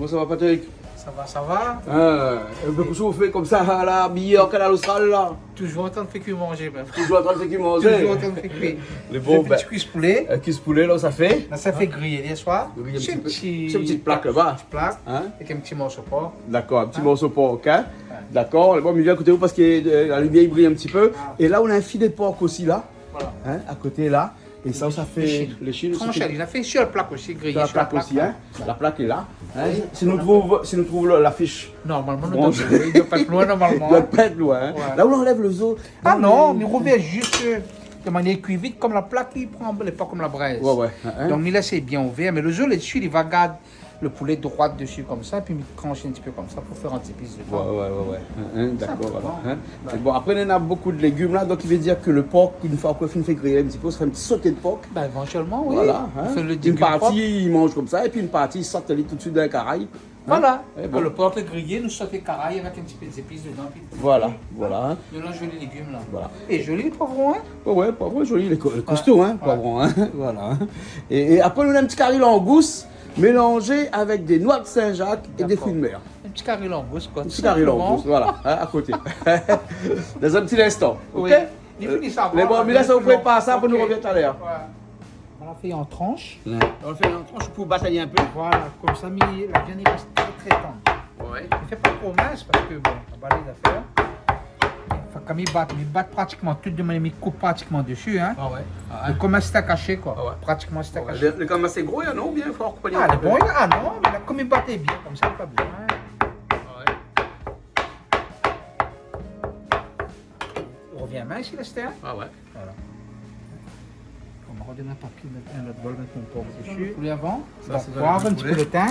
Comment ça va, Patrick? Ça va, ça va. Qu'est-ce que vous faites comme ça, là, habillé en canal austral, là? Toujours en train de faire que manger, même. Toujours en train de faire qui manger? Toujours en train de faire cuire. Les bons, Petit cuisse poulet. Cuisse poulet, là, ça fait? Là, ça fait griller les soirs. Griller C'est un une petit peu. C'est une petite plaque là-bas. petite plaque. Hein? Avec un petit morceau de porc. D'accord, un petit morceau de porc, hein? D'accord, bon, mais viens à côté de vous parce que la lumière il brille un petit peu. Et là, on a un filet de porc aussi, là. Voilà. Hein, à côté, là. Et ça fait les chines. Franchement, il a fait sur la plaque aussi, grillé La sur la plaque aussi, hein? La plaque est là. Hein? Oui. Si nous trouvons l'affiche. Normalement, Bon, nous devons il doit pas être loin, Il normalement. doit pas être loin. Hein? Ouais. Là où on enlève le zoo. Ah non, on revient juste de manière cuite comme la plaque, il prend pas comme la braise. Ouais, ouais. Hein? Donc, il laisse bien ouvert, mais le jour là-dessus, il va garder le poulet droit dessus comme ça, puis il tranche un petit peu comme ça pour faire un petit piece de Ouais, porc. ouais. Hein, d'accord, Ça, voilà. bon. Hein? C'est bon. Après, on a beaucoup de légumes là, donc il veut dire que le porc, une fois qu'on fait griller un petit peu, on se fait un petit sauté de porc. Ben, éventuellement, oui. Voilà. On Hein? fait le Une légume propre. partie, il mange comme ça, et puis une partie, il sort tout de suite dans les caraïbes. Voilà. Eh bon. Le porc est grillé, nous sautons les carailles avec un petit peu d'épices dedans. Puis Voilà. Hein? nous là, joli légumes là. Voilà. Et joli les poivrons, hein. Ouais, poivron joli, les costauds, hein, Ouais. poivron, hein. Voilà. Et après, on a un petit carré langouste mélangé avec des noix de Saint-Jacques et des D'accord. fruits de mer. Un petit carré langouste, quoi. Un petit carré langouste, voilà, hein, à côté. Dans un petit instant, ok? Oui. Il finit ça. Mais bon, mais là, ça vous pouvez pas ça pour nous Ok. revenir tout à l'heure. Ouais. On l'a fait en tranches. On le fait en tranche pour batailler un peu. Voilà, comme ça, la viande il reste très tendre. Ouais. Il ne fait pas trop mince parce que, bon, on va les affaires. Enfin, comme ils battent pratiquement tout de manière, ils coupent pratiquement dessus, hein. Ah ouais. Et comme un steak haché, quoi. Ah ouais. Pratiquement un steak haché. Le camas c'est gros, non? Bien fort, compagnie. Ah, le bon, ah non, mais là, comme il battait bien, comme ça, pas bien. Hein. Il revient mince, il est, hein. Ah ouais. Voilà. On va redonner un papier, mettre un autre bol, mettre mon porc dessus. Poulet avant. Ça, Bon, c'est poivre, le un petit peu poulet. de thym.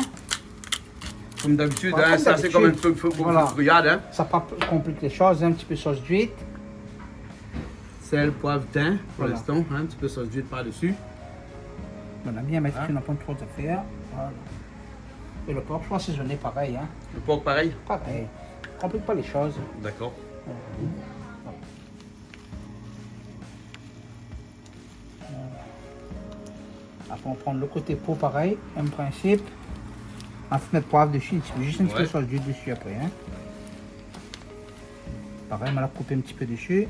Comme d'habitude, Comme hein, ça c'est comme un peu Voilà. regarde, hein. Ça pas complique les choses, un petit peu sauce d'huile. Sel, poivre, thym pour Voilà. l'instant, hein, un petit peu sauce d'huile par-dessus. On a bien mettre une pointe trop d'affaires. Voilà. Et le porc, je pense assaisonner pareil, hein. Le porc pareil. Pareil. Complique pas les choses. D'accord. Après, on prend le côté peau pareil, même principe. On va mettre poivre dessus, juste un petit peu de sauce d'huile dessus après, hein. Pareil, on va la couper un petit peu dessus.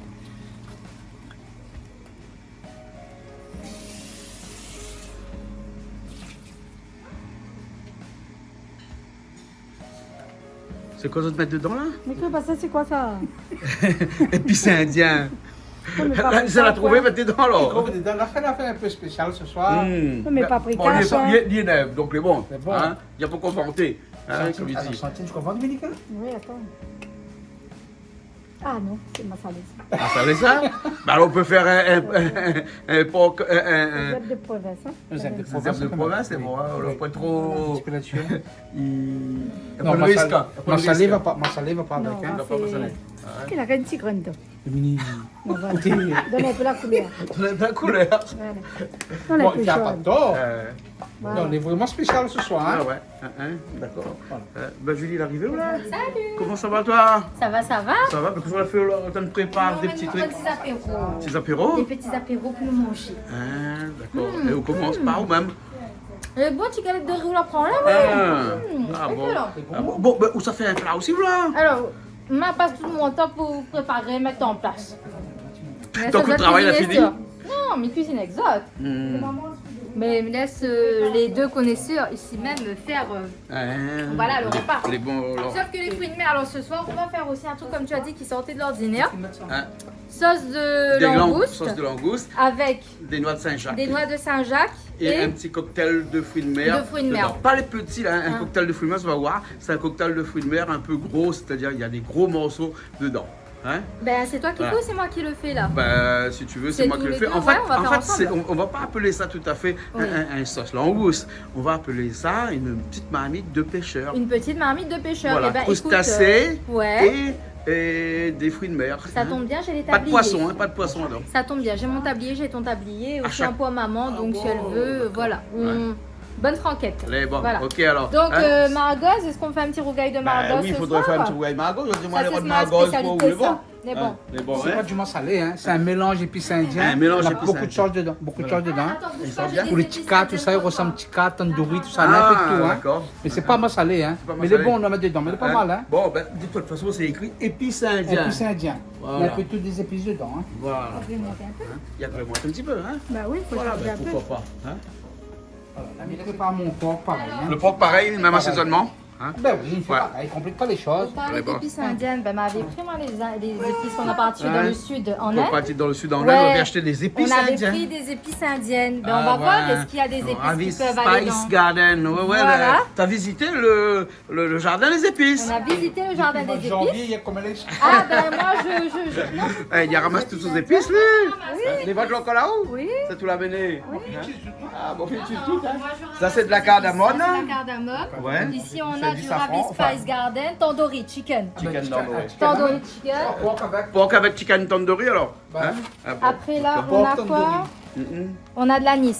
C'est quoi ça te mettre dedans là? Mais que bah ça c'est quoi ça? Épices indien. Non, mais Là, paprika, ça l'a trouvé, quoi. mettre dedans alors. On a fait un affaire un peu spéciale ce soir. Non, mais paprika, Bon, ça. il est neuf, donc il est bon. C'est bon. Hein? Il n'y a pas qu'on vanter. Hein, comme Alors, ici. Santine, tu comprends, Dominique? Oui, attends. Ah non, c'est ma salade. Ah, ça fait ça? Bah, alors on peut faire un porc, Les herbes de province, hein? Un zèbre de des herbes de province, c'est bon. Hein? On n'a pas Un trop. petit peu là-dessus. Il n'y a Non, pas de ma risque. hein. salée- ma salée va pas, ma salée va pas avec, Non, hein. va pas c'est- salé. Il a rien de si grande. Dominique. Non, voilà. Donne un peu la couleur. On a de la couleur. Voilà. Non, la Bon, plus il n'y a pas de chaude. tort. Voilà. Non, on est vraiment spécial ce soir, Ah hein. ouais, d'accord. Voilà. Bah, Julie, il est arrivé ou là? Salut! Comment ça va toi? Ça va, ça va? Ça va? Parce qu'on a fait, on te prépare des petits trucs. Petits apéros. Petits apéros? Des petits apéros pour nous manger. Ah, d'accord. Et on commence par où même? Le bon petit galette de riz, on la prend là, Ah, ouais. ah bon. excellent. Ah bon, bon, bah, où ça fait un plat aussi là? Alors, je passe tout mon temps pour préparer, mettre en place. Mais Donc ça le doit travail a cuisiner fini? ça. Non, mais cuisine exact. Hmm. Mais me laisse les deux connaisseurs ici même faire voilà, le repas. Les bons. Sauf que les fruits de mer, alors ce soir, on va faire aussi un truc comme tu as dit qui sortait de l'ordinaire. Hein, Sauce de des langouste sauce de langouste, avec des noix de Saint-Jacques. des noix de Saint-Jacques Et un petit cocktail de fruits de mer. De fruits de mer. dedans. Pas les petits, là, un Ah. cocktail de fruits de mer, tu vas voir. C'est un cocktail de fruits de mer un peu gros, c'est-à-dire il y a des gros morceaux dedans. Hein? Ben, c'est toi qui Voilà. fais ou c'est moi qui le fais là? Ben, si tu veux, c'est C'est moi qui tous le les fais. deux, En fait, ouais, on va faire ensemble. on va pas appeler ça tout à fait Oui. un sauce langouste. On va appeler ça une petite marmite de pêcheur. Une petite marmite de pêcheur. Voilà, Eh ben, crustacés écoute, ouais, et des fruits de mer. ça hein. tombe bien, j'ai les Pas de tabliers. poisson, hein, pas de poisson dedans. Ça tombe bien, j'ai mon tablier, j'ai ton tablier, aussi chaque- un pot à maman, donc si elle bon, veut, d'accord. voilà. Bonne franquette. Allez, bon, Voilà. ok alors. Donc, Hein? Margoz, est-ce qu'on fait un petit rougail de Ben Margoz oui, il ce faudrait soir faire un petit rougail margot. Je dis, moi, Ça, les c'est de ma margot, c'est spécialité, pour vous le ça. bon. Mais bon. Mais bon, C'est ouais. pas du salé, hein. C'est un mélange épices indien. Un mélange Il y a épices beaucoup de indien. choses dedans. Beaucoup de choses dedans. Attends, bouge pas, j'ai des Pour les épices tikka, tout ça, il indiennes. ressemble tikka, tandoori, tout ça, il y a un peu de tout, hein. D'accord. Mais c'est pas massalé, hein. pas Mais les massalé. bons, on en met dedans. Mais il est pas mal, hein. Bon, ben, de toute façon, c'est écrit épices indiens. Épices indiens. Il y a Voilà. un peu toutes des épices dedans, hein. Voilà. On peut monter un peu. Il y a vraiment un petit peu, hein. Bah oui, il faut Voilà, changer ben, un peu. pourquoi pas. Hein. Voilà, là, je prépare mon porc pareil, hein. Le porc, pareil, même assaisonnement. Hein. Ben oui, il fait Ouais. pareil, il complique pas les choses. Vous parlez Ouais, bon. d'épices indiennes, ben m'avait pris moi les épices qu'on a parti Ouais. dans le sud en On est Inde. parti dans le sud en Inde, Ouais. on avait acheté des épices On avait indiennes. pris des épices indiennes. Ben, Ah, on va voir ouais. est-ce qu'il y a des épices Ravi qui peuvent aller Spice dans. Garden. Ouais, ouais, Voilà. t'as visité le jardin des épices. On a visité le jardin Depuis des le mois de janvier, épices. il y a comme les... Ah ben moi je non. Eh, il a ramassé toutes ces épices, lui. Les vaches encore là-haut. Oui. C'est tout la béné. Ah, bon, tu tout, hein. Moi, je Ça, c'est de la ramasse cardamome. ça, c'est de la cardamome. Ouais. Ici on C'est a du du safran, Ravi Spice Garden, tandoori chicken. Chicken tandoori. Tandoori chicken. Porc avec... Porc avec chicken tandoori alors. Bah, Hein. Ah, bon. Après là on Porc a tandoori. quoi? Mhm. On a de l'anis.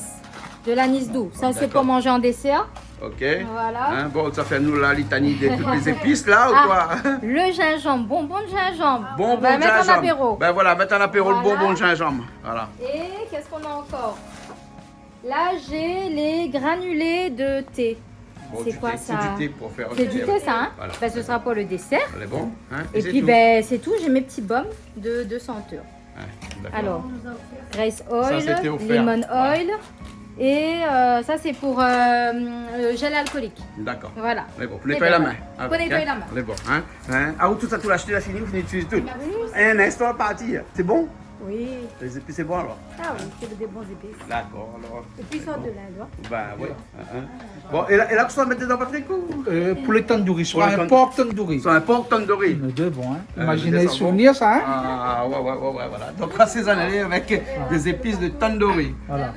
De l'anis doux. Ça c'est D'accord. pour manger en dessert. Ok. Voilà. Hein, bon, ça fait nous la litanie de toutes les épices là ou Ah. quoi? Le gingembre, bonbon de gingembre. on Bonbon va de mettre en gingembre. apéro. Ben voilà, mettre en apéro Voilà. le bonbon de gingembre. Voilà. Et qu'est-ce qu'on a encore? Là, j'ai les granulés de thé. Bon, C'est du quoi thé, ça? C'est du thé pour faire C'est du thé, ça, hein? Voilà. Ben, ce sera pour le dessert. Elle est bon. Hein? Et c'est puis, tout. ben, c'est tout. J'ai mes petits baumes de senteur. Ouais, d'accord. Alors, Grace Oil, c'était offert. Lemon Oil. Et ça, c'est pour le gel alcoolique. D'accord. Voilà. On est bon. Pour Eh nettoyer ben, la main. pour nettoyer la main. On est bon. Hein? Hein? Ah, où tout ça, tout l'acheter, la fini, vous finissez d'utiliser tout. Un instant parti. C'est bon? Oui. Les épices, c'est bon alors? Ah oui, c'est des bons épices. D'accord, alors. Et puis ils sont de l'Inde. hein. Ben oui. Hein? Bon, et là, vous en mettez dans votre écho? Pour les tandoori, sur Pour les un tan- porc tandoori. C'est un porc tandoori. Les deux bons, hein. Ah, Imaginez les les deux sont souvenirs, ça, hein. Ah, ouais, voilà. Donc, assaisonner avec des épices de tandoori. Voilà.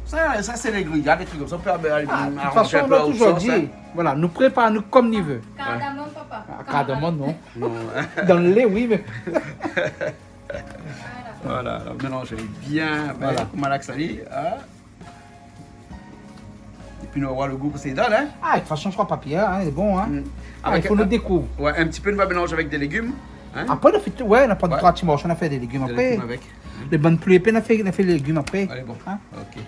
Ça c'est les grillades, des trucs comme ça. On peut aller De toute arranger façon, un on peu a autre toujours sauce, hein. dit, voilà, nous préparons comme nous veut. Cardamome, papa. Cardamome, non. Non, hein. Dans le lait, oui, mais... Voilà, alors mélangez bien, Voilà. comme Malaxali. Hein. Et puis nous allons voir le goût que ça donne. Hein. Ah, de toute façon, je crois papier, hein, c'est bon, hein. Mm. Ah, Avec il faut un- nous découvrir. Ouais, un petit peu, nous va mélanger avec des légumes. Hein. Après, on a fait, ouais, on a pas de Ouais. droit on a fait des légumes Des après. légumes avec. Les bonnes plus épais, on a fait les légumes après. Allez, bon. Hein? Ok.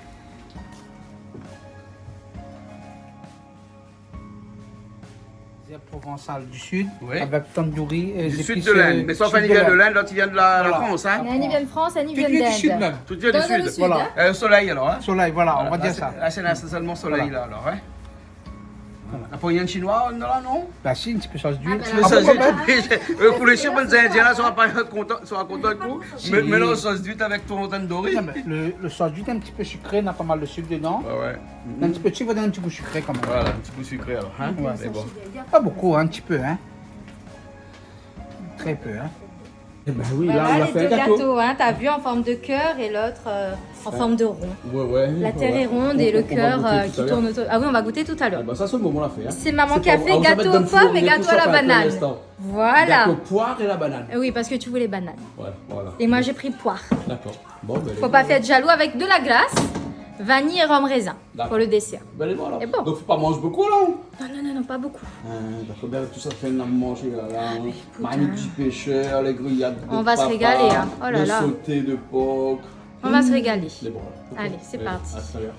C'est provençal du sud, Oui. avec tandoori et Du des sud épices, de l'Inde. Mais sauf sud un de vient de l'Inde. l'Inde, l'autre il vient de la Voilà. France. Hein. Un, il vient de France, un, il Tout vient vient du sud d'Inde. même. Tout vient du Dans le sud. sud, Voilà. hein. Soleil alors. Hein. Soleil, voilà, on va Là, dire c'est- ça. Là, c'est seulement soleil Voilà. là alors. Hein. Après, il y a un chinois là, non? Bah si, un petit peu sauce d'huile. Ah, Mais ben ça, pourquoi pas pour les chiens, les Indiens là, sont pas contents du coup. Si. Mais non, sauce d'huile avec ton tandoori. Non, mais le sauce d'huile est un petit peu sucré, on a pas mal de sucre dedans. Ouais. Un petit peu de sucre va donner un petit goût sucré quand même. Voilà, un petit peu sucré alors. Hein? Ouais. C'est bon. Pas beaucoup, hein, un petit peu, hein. Très peu, hein. Eh ben oui, Voilà les deux gâteaux, hein. T'as vu en forme de cœur et l'autre en forme de rond. Ouais. La terre est ronde et le cœur qui tourne autour. Ah oui, on va goûter tout à l'heure. Bah ça, c'est le moment l'a fait. Hein. C'est maman qui a fait gâteau aux pommes et gâteau à la banane. Voilà. Gâteau poire et la banane. Oui, parce que tu voulais banane. Ouais, voilà. Et moi, j'ai pris poire. D'accord. Bon, ben. Faut pas faire de jaloux avec de la glace, vanille et rhum raisin pour le dessert. Ben, les voilà. Et bon. Donc, faut pas manger beaucoup là. Non, pas beaucoup. D'accord, bien, tout ça fait un manger là. écoute, Magnifique pêcheur, les grillades. On va se régaler, hein. Oh là le là. sauté de porc. On va se régaler. Les bon. Ok. Allez, c'est parti. À tout à l'heure.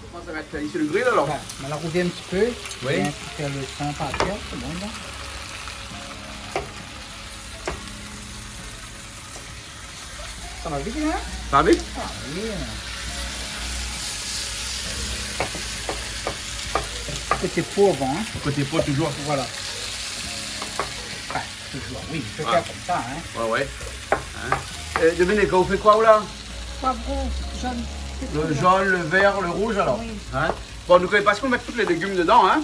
On commence à mettre ici le grill alors. Ouais, on l'a roulé un petit peu. Oui. Bien, faire le sang par terre, c'est bon, là. Ça va vite, hein? Ça va vite? Ah oui. Côté pauvre, hein? Côté pot toujours. Voilà. Ah, toujours, oui, je peux faire comme ça, hein? Ouais. Hein? Devinez, quand vous faites quoi là? Poivron, jaune. Le jaune, le vert, le rouge alors. Hein? Bon, nous connaissons pas qu'on met tous les légumes dedans, hein?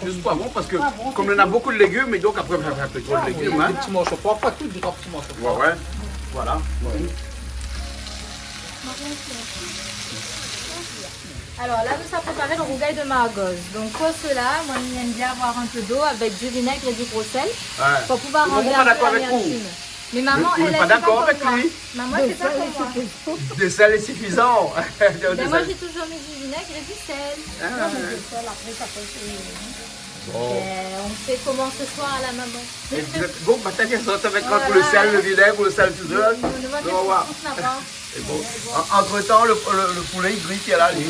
Juste poivron, parce que comme on a beaucoup de légumes, et donc après on fait un peu trop de légumes, hein? Des petits morceaux, pas tout, des petits morceaux. Ouais. Voilà. Alors là, nous avons préparé le rougail de Margoz. Donc pour cela, moi, j'aime bien avoir un peu d'eau avec du vinaigre et du gros sel Ouais. pour pouvoir Tout le rendre monde un est peu d'accord avec vous. l'amertume. Mais maman, Je elle suis a pas fait d'accord comme avec moi. lui. Maman, c'est pas comme moi. Des sels est suffisant. Ben, moi, j'ai toujours mis du vinaigre et du sel. Moi, je fais ça, après, ça fait... Bon. On fait comment ce soir à la maman? Bon, bah t'as ça, ça va être pour le sel, le vinaigre ou le sel tout seul. On va On va voir. Et bon. Entre temps, le poulet il grille qui est là. lui.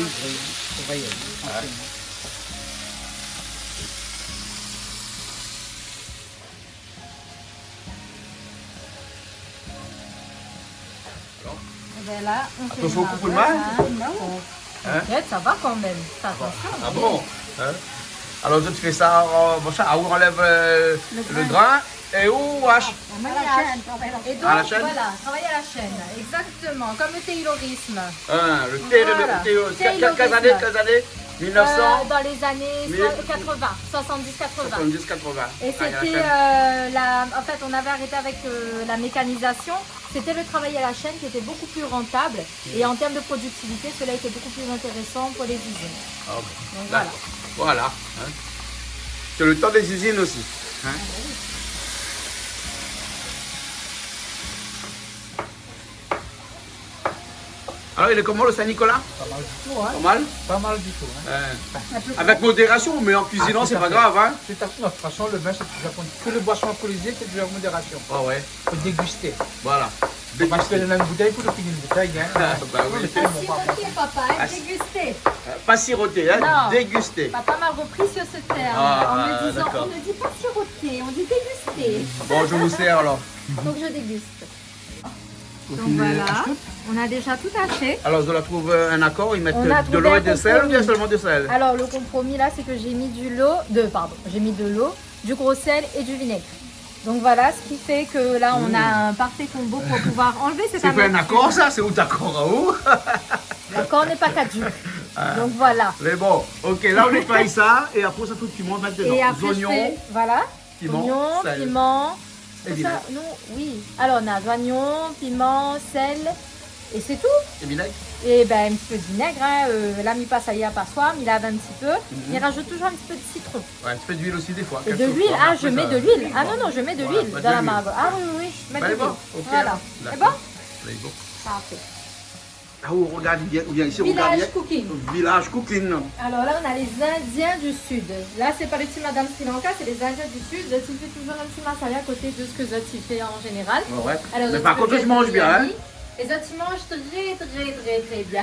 Ben là, on fait Attention au coup de main. T'inquiète, ça va quand même. Fais attention. Ah bon hein? Alors tu fais ça, où on enlève le grain et où on hache. Et donc, À la chaîne? voilà, travailler à la chaîne. Exactement, comme le taylorisme. Le Voilà. Taylorisme. Quelles années 1900 Dans les années 80, 70-80. 70-80. Et c'était, en fait, on avait arrêté avec la mécanisation. C'était le travail à la chaîne qui était beaucoup plus rentable. Et en termes de productivité, cela était beaucoup plus intéressant pour les usines. Ah, bon. Donc voilà. D'accord. Voilà. Hein. C'est le temps des usines aussi. Hein. Alors, il est comment le Saint-Nicolas? Pas mal du tout, hein. Pas mal? Pas mal du tout, hein. Avec modération, mais en cuisinant, c'est pas grave. Hein. Tout à fait. De toute façon, le vin, c'est toujours que les boissons alcoolisées, c'est toujours modération. Ah ouais, Il faut déguster. voilà. Parce que dans une bouteille, il faut finir une bouteille, hein. Bah oui. Pas siroter, papa, hein, déguster. Pas siroter, hein, Non. déguster. Papa m'a repris sur ce terme Ah, en me disant d'accord. on ne dit pas siroter, on dit déguster. Bon, je vous sers alors. Donc je déguste. Donc voilà, on a déjà tout haché. Alors, je dois trouver un accord, ils mettent On a de l'eau et trouvé un du sel ou bien compromis. seulement du sel? Alors le compromis là, c'est que j'ai mis j'ai mis de l'eau, du gros sel et du vinaigre. Donc voilà, ce qui fait que là on a un parfait combo pour pouvoir enlever cette C'est pas un amertume. accord ça? C'est où d'accord à où? L'accord n'est pas caduc. Donc voilà. Mais bon, ok, là on nettoie ça et après ça tout le piment maintenant. Et après Oignons, je fais, voilà, piment, oignons, sel. piment, Et tout vinaigre. ça, non, oui. Alors on a oignons, piment, sel et c'est tout. et vinaigre. Et ben un petit peu de vinaigre, hein. Là il passe à y a passoire, il lave un petit peu. Il rajoute toujours un petit peu de citron. Ouais, un petit peu d'huile aussi des fois. Et de quelques l'huile, fois, ah après, je mets ça- de l'huile. Ah non, je mets de Voilà, l'huile pas de dans la l'huile. margot. Ah oui, oui, je mets Bah, de il est l'huile. bon, ok. Voilà. D'accord. C'est bon? Là, il est bon. Parfait. Ah, oh, regarde, il vient ici, regarde. Village cooking. Village cooking. Alors là, on a les Indiens du Sud. Là, c'est pas les petits Madame Sri Lanka, c'est les Indiens du Sud. Zot, il fait toujours un petit masala à côté de ce que Zot il fait en général. Ouais. Alors, Mais Zot, par il contre, fait je mange du bien. Hein. biryani. Et Zot, il mange très bien.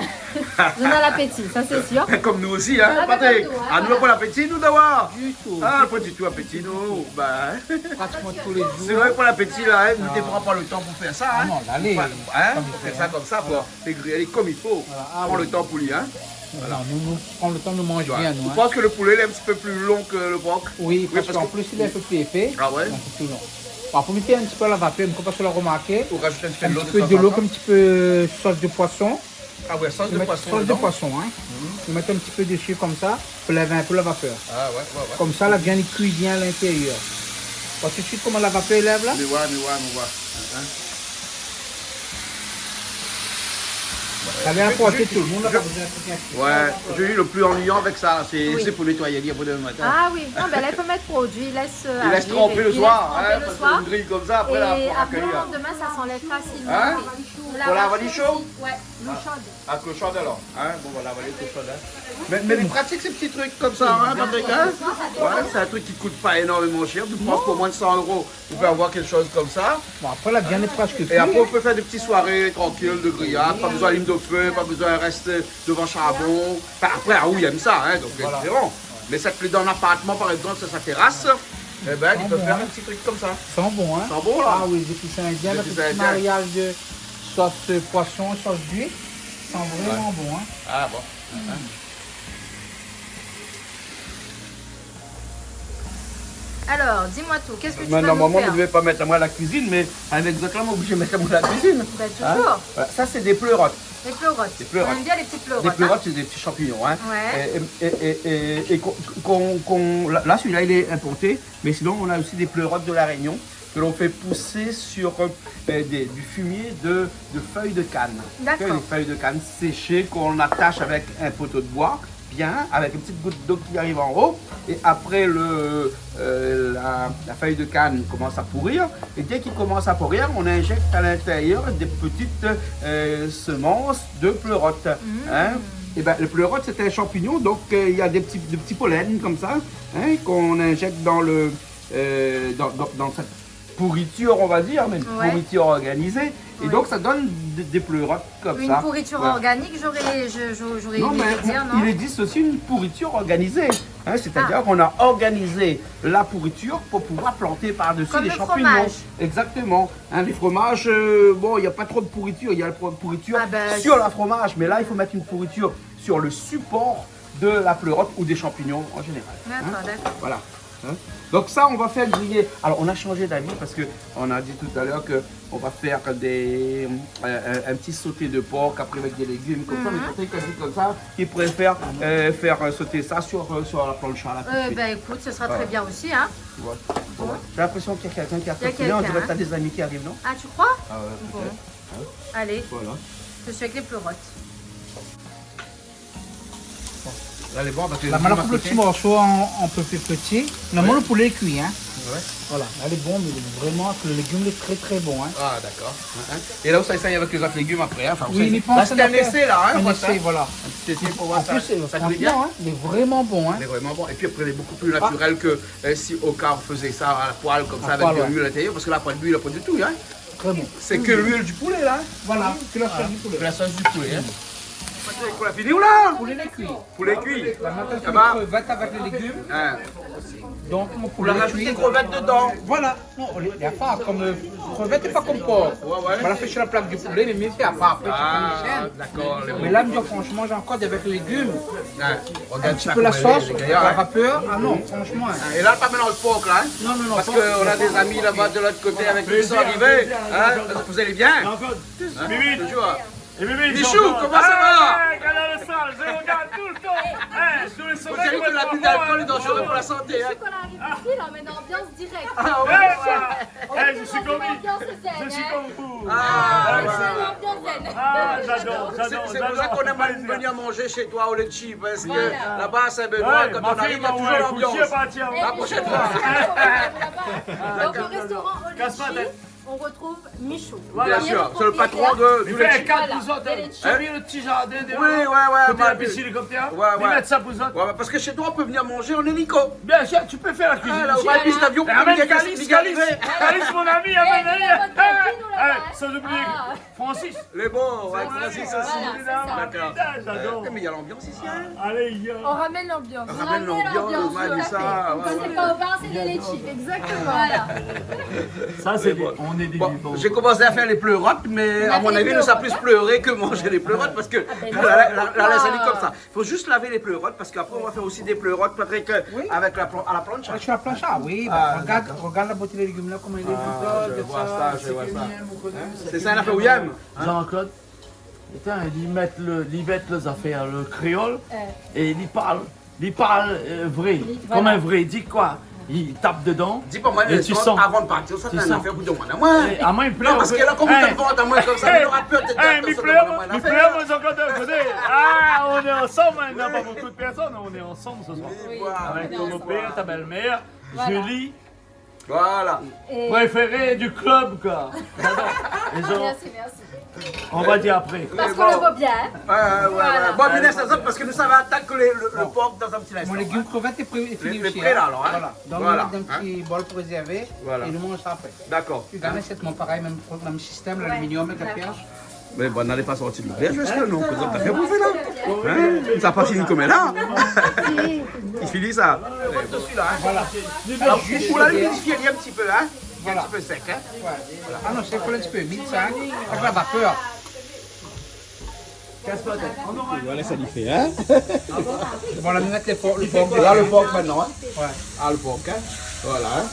J'en ai l'appétit, ça c'est sûr. Comme nous aussi, hein, Ah, bah, Patrick. comme nous, hein, Ah, nous, voilà. pas l'appétit, nous, d'avoir. Du tout. Ah, pas du tout appétit, nous. Bah, Pratiquement tous les c'est jours. vrai pour l'appétit, là, hein, nous ne prend pas le temps pour faire ça. Ah Hein. non, là, les- Hein, comme il pour faut, faire ça hein. comme ça, pour les griller comme il faut. Voilà. Ah, Prends oui. le temps pour lui, hein. Voilà, nous prenons le temps de manger Tu vois. bien, Je nous. Hein. pense que le poulet il est un petit peu plus long que le porc. Oui, parce parce qu'en que- plus, il est un peu plus épais. Ah ouais. Donc, c'est plus long. Bon, pour mettre un petit peu à la vapeur, comme parce qu'on l'a remarqué, Pour rajouter un petit peu un de l'eau petit peu de temps en l'eau, temps. comme un petit peu sauce de poisson. Ah ouais, sauce Je de mets poisson. sauce de dedans. poisson, hein. Je mets un petit peu dessus comme ça, pour laver un peu la vapeur. Ah ouais. Comme ça, la viande cuit bien à l'intérieur. Vois tout de suite comment la vapeur lève là. Mais ouais. Hein. Ça vient apporter tout le monde. Là, je- pas besoin de rien. Ouais, j'ai eu le plus ennuyant avec ça, c'est Oui. c'est pour nettoyer les après demain matin. Ah oui, non, ben là, il faut mettre produit, il laisse Il laisse agir, tremper et le puis soir, il laisse tremper hein, le parce soir. qu'on grille comme ça, après là, Et pour après, le accueillir. lendemain, ça s'enlève facilement. Hein? Pour Pour la vanille chaude? Ouais, l'eau chaude. Ah, clochard alors. Hein? Bon, voilà, voilà, clochard. Hein? Mais les pratiques, ces petits trucs comme ça, hein, Patrick, hein? Ouais, c'est un truc qui ne coûte pas énormément cher. Tu penses pour moins de 100 €, vous pouvez avoir quelque chose comme ça. Bon, après, la viande est presque cuite. Et après, on peut faire des petites soirées tranquilles de grillade, pas besoin d'huile de feu, pas besoin de rester devant charbon. Enfin, après, ah oui, il aime ça, hein, donc Voilà. c'est différent. Mais ça te plaît dans un appartement, par exemple, sur sa terrasse, eh ben, il peut faire un petit truc comme ça. Ça sent bon, hein. Ça sent bon, là. Ah oui, depuis Saint-Indien, Des avec petits le petit Indiens. mariage de sauce poisson, sauce d'huile. Ça sent vraiment bon, hein. Ah bon. Alors, dis-moi tout, qu'est-ce que tu vas nous Normalement, faire? on ne devait pas mettre à moi à la cuisine, mais avec Zocla, on est obligé de mettre à moi à la cuisine. Ben, Hein? toujours. Voilà, ça, c'est des pleurotes. Les pleurotes. Des pleurotes. On aime bien les petites pleurotes. Des hein. pleurotes, c'est des petits champignons. Hein. Ouais. Là, celui-là, il est importé, mais sinon, on a aussi des pleurotes de la Réunion que l'on fait pousser sur du fumier de feuilles de canne. D'accord. Des feuilles de canne séchées qu'on attache avec un poteau de bois bien, avec une petite goutte d'eau qui arrive en haut. Et après, la feuille de canne commence à pourrir. Et dès qu'il commence à pourrir, on injecte à l'intérieur des petites semences de pleurote. Hein. Et ben, le pleurote, c'est un champignon, donc il y a des petits pollens comme ça, hein, qu'on injecte dans cette pourriture, on va dire, mais une pourriture organisée. Et donc, ça donne des pleurotes comme Une ça. pourriture organique, j'aurais Non, aimé mais le dire, non? il existe aussi une pourriture organisée. Hein, c'est-à-dire qu'on a organisé la pourriture pour pouvoir planter par-dessus Comme les le champignons. fromage. Exactement. Hein, les fromages, bon, il n'y a pas trop de pourriture. Il y a la pourriture Ah ben, sur la fromage. Mais là, il faut mettre une pourriture sur le support de la pleurote ou des champignons en général. D'accord, d'accord. Voilà. Hein. Donc ça, on va faire griller. Alors, on a changé d'avis parce qu'on a dit tout à l'heure qu'on va faire un petit sauté de porc après avec des légumes comme ça. Mais quelqu'un qui a dit comme ça, qui préfère faire sauter ça sur la plancha. Ben écoute, ce sera très bien aussi, hein. Ouais. J'ai l'impression qu'il y a quelqu'un qui a Il y a continué. On quelqu'un, dirait que tu as hein. des amis qui arrivent, non? Ah, tu crois? Ah ouais, Bon. peut-être. Allez, Voilà. je suis avec les pleurotes. Là, elle est bonne parce que Là, maintenant, pour le petit morceau un peu plus petit. Normalement, le poulet est cuit. Hein. Ouais. Voilà, elle est bonne, mais vraiment, le légume est très très bon. Hein. Ah, d'accord. Hein. Et là où ça essaye avec les autres légumes après. Hein. Enfin, Oui, il pense là, c'est un essai, là. Hein, un on voit essai, ça. voilà. Un petit essai pour voir En ça. plus, Ça cuit bien. franchement, hein, il est vraiment bon. Hein. Il est vraiment bon. Et puis après, il est beaucoup plus naturel que si Oka faisait ça à la poêle comme ça avec de l'huile à l'intérieur. Parce que là, pas de l'huile, pas du tout. Hein. Très bon. C'est que l'huile du poulet, là. Voilà, c'est la sauce du poulet. La sauce du poulet. Hein. On a fini ou là? Poulet est cuit. Poulet cuit. La maintenant, Ça c'est va? les crevettes avec les légumes. Hein. Donc, mon On poulet a est rajouté cuit. des crevettes dedans. Voilà. Non, il n'y a pas comme crevette et pas comme porc. Ouais. On l'a fait sur la plaque du poulet, mais mieux fait à part. Après, Ah, tu chaîne. d'accord. Mais là, moi, franchement, j'ai encore avec les légumes. Hein. Regarde Un petit peu la sauce, les la gaillards, hein. vapeur. Ah non, franchement. Hein. Et là, pas maintenant le porc, là. Hein. Non, Parce qu'on a des amis là-bas de l'autre côté avec qui sont arrivés. Hein. Vous allez bien? Bibi, Toujours. et Bibi, Michou, comment ça va? Canal Sale, je regarde tout le temps. Tous les Vous sommets, savez que l'abus d'alcool est dangereux pour la santé. Hein. Quand on arrive ici, là, on met une ambiance directe. Ah, ouais, ouais. je suis comme L'ambiance zen, je suis hein. comme vous. Ah, C'est voilà. l'ambiance zen. J'adore, C'est pour ça qu'on aime venir manger chez toi au Lechi, parce que Voilà. là-bas à Saint-Benoît, quand on arrive, il y a toujours l'ambiance. La prochaine fois. Donc au restaurant Casse pas la Olechi, tête. on retrouve Michou. Bien sûr, c'est le patron de, du Il fait Lechi. 4 Voilà. pousottes. Des Tu as mis le petit jardin derrière. Oui, ouais, Côté ouais. la piscine hélicoptère. Ouais, Il ouais. met sa pousotte. Ouais, parce que chez toi, on peut venir manger en hélico. Bien sûr, tu peux faire la cuisine. Ah, là, ici. on va à la piste d'avion, Et amène il y a Calice, Calice, Calice, Calice, mon ami, amène il y a votre copine ou là-bas, hein. sans oublier Ah. Francis. Les bons, ouais, Francis aussi. Voilà, D'accord. J'adore. Mais il y a l'ambiance ici, hein. Allez, il y a. On ramène l'ambiance. On ramène l'ambiance, tout ouais, à mais fait. ça, Quand ouais, c'est ouais. pas au bar, c'est des Lechi. Exactement. Voilà. Ça, c'est des. On est des Bon, vivants. j'ai commencé à faire les pleurotes, mais On a à mon fait les avis, nous ça pleurotes, plus hein. pleurer que manger les pleurotes parce que ben la non. laisse elle est comme ça. Il faut juste laver les pleurotes parce qu'après on va faire aussi des pleurotes avec, avec à la planche. Sur la planche, ah oui, Ah, regarde la beauté des légumes là, comment il est je vois ça, je vois ça. C'est C'est ça, il a fait Ouyam. Jean-Claude, putain, ils mettent les affaires, le créole, et ils parlent vrai, Voilà. comme un vrai. Dis quoi? Il tape dedans. Dis pas moi, Et tu sens. avant de partir, ça Tu t'as une sens. affaire pour demander à moi. Et à moi, il pleure. Non, parce que là, comme vous te vendre à moi comme ça, il aura peur de te Il pleure, moi, Jean-Claude, d'un côté. Ah, on est ensemble maintenant, pas beaucoup de personnes, on est ensemble ce soir. Avec ton père, ta belle-mère, Voilà. Julie, Voilà. Et préférée du club, quoi. J'adore. Et genre, merci, merci. on va dire après. Parce qu'on le voit bien. Hein. Ouais. Voilà. Bon, mais laisse ça parce que nous, ça va attaquer le porc dans un petit instant. Mon légume crevette est fini Les aussi. prêts, là, alors, hein. Voilà. Dans Voilà, un petit bol préservé. Voilà. Et nous mange ça après. D'accord. Tu gardes c'est mon pareil, même système, l'aluminium avec la pierre. Mais bon, n'allez pas sortir de l'hiver, je sais, non. Vous avez fait bouffer là. Hein? Ça pas fini comme elle là. Il finit ça. Voilà. Alors, pour la lumifier, il y a un petit peu, hein. Il y a un Voilà. petit peu sec, hein. Voilà. Ah non, c'est pour un petit peu vite ça, avec la vapeur. Bon, là, nous mettre le porc. Là, le porc maintenant, hein. Ouais. Ah, le porc, hein. Voilà, hein.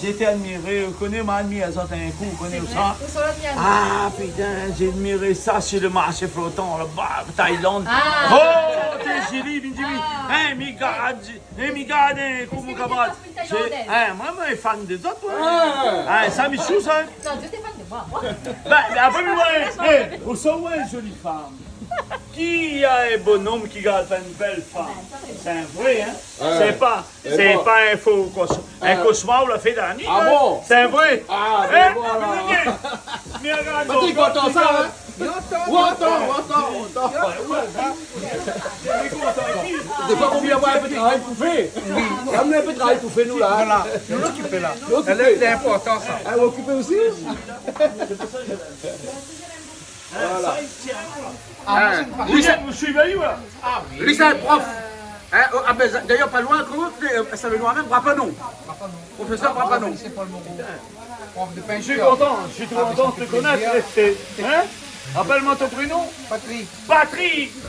J'ai été admiré, vous connaissez ma amie, elle sortait un coup, vous connaissez ça? Où sont les miens? Ah putain, j'ai admiré ça sur le marché flottant là-bas, Thaïlande. Ah. Oh, t'es joli, Bindimi. Hein, mi garde, comme mon camarade. Thaïlandaise. Hein, moi, je suis fan des autres, ouais. Hein, ça, Michou, ça. Non, Dieu t'es fan de Ben, après, vous savez, une jolie femme. Qui a un bonhomme qui garde une belle femme? C'est un vrai, hein? C'est pas un faux cauchemar. Un cauchemar, on l'a fait dans la nuit. Ah hein? bon? C'est un vrai. Ah, Hein? ben voilà. Mais regarde, Patrick, donc, entends ça, hein? Attends. Des fois, on vient avoir un peu de travail pour faire. Ramenez un peu de travail pour faire, nous, là. Voilà, nous l'occuper là. L'occuper. C'est important ça. Ah, vous occupez aussi? Voilà. Vous me suivez où, là? Lui, c'est un prof. Hein, d'ailleurs, pas loin, ça veut même Brapanon. Professeur Brapanon. C'est pas le mot. Prof de Je suis peinture. content de te connaître. Hein? Appelle-moi ton prénom. Patrick.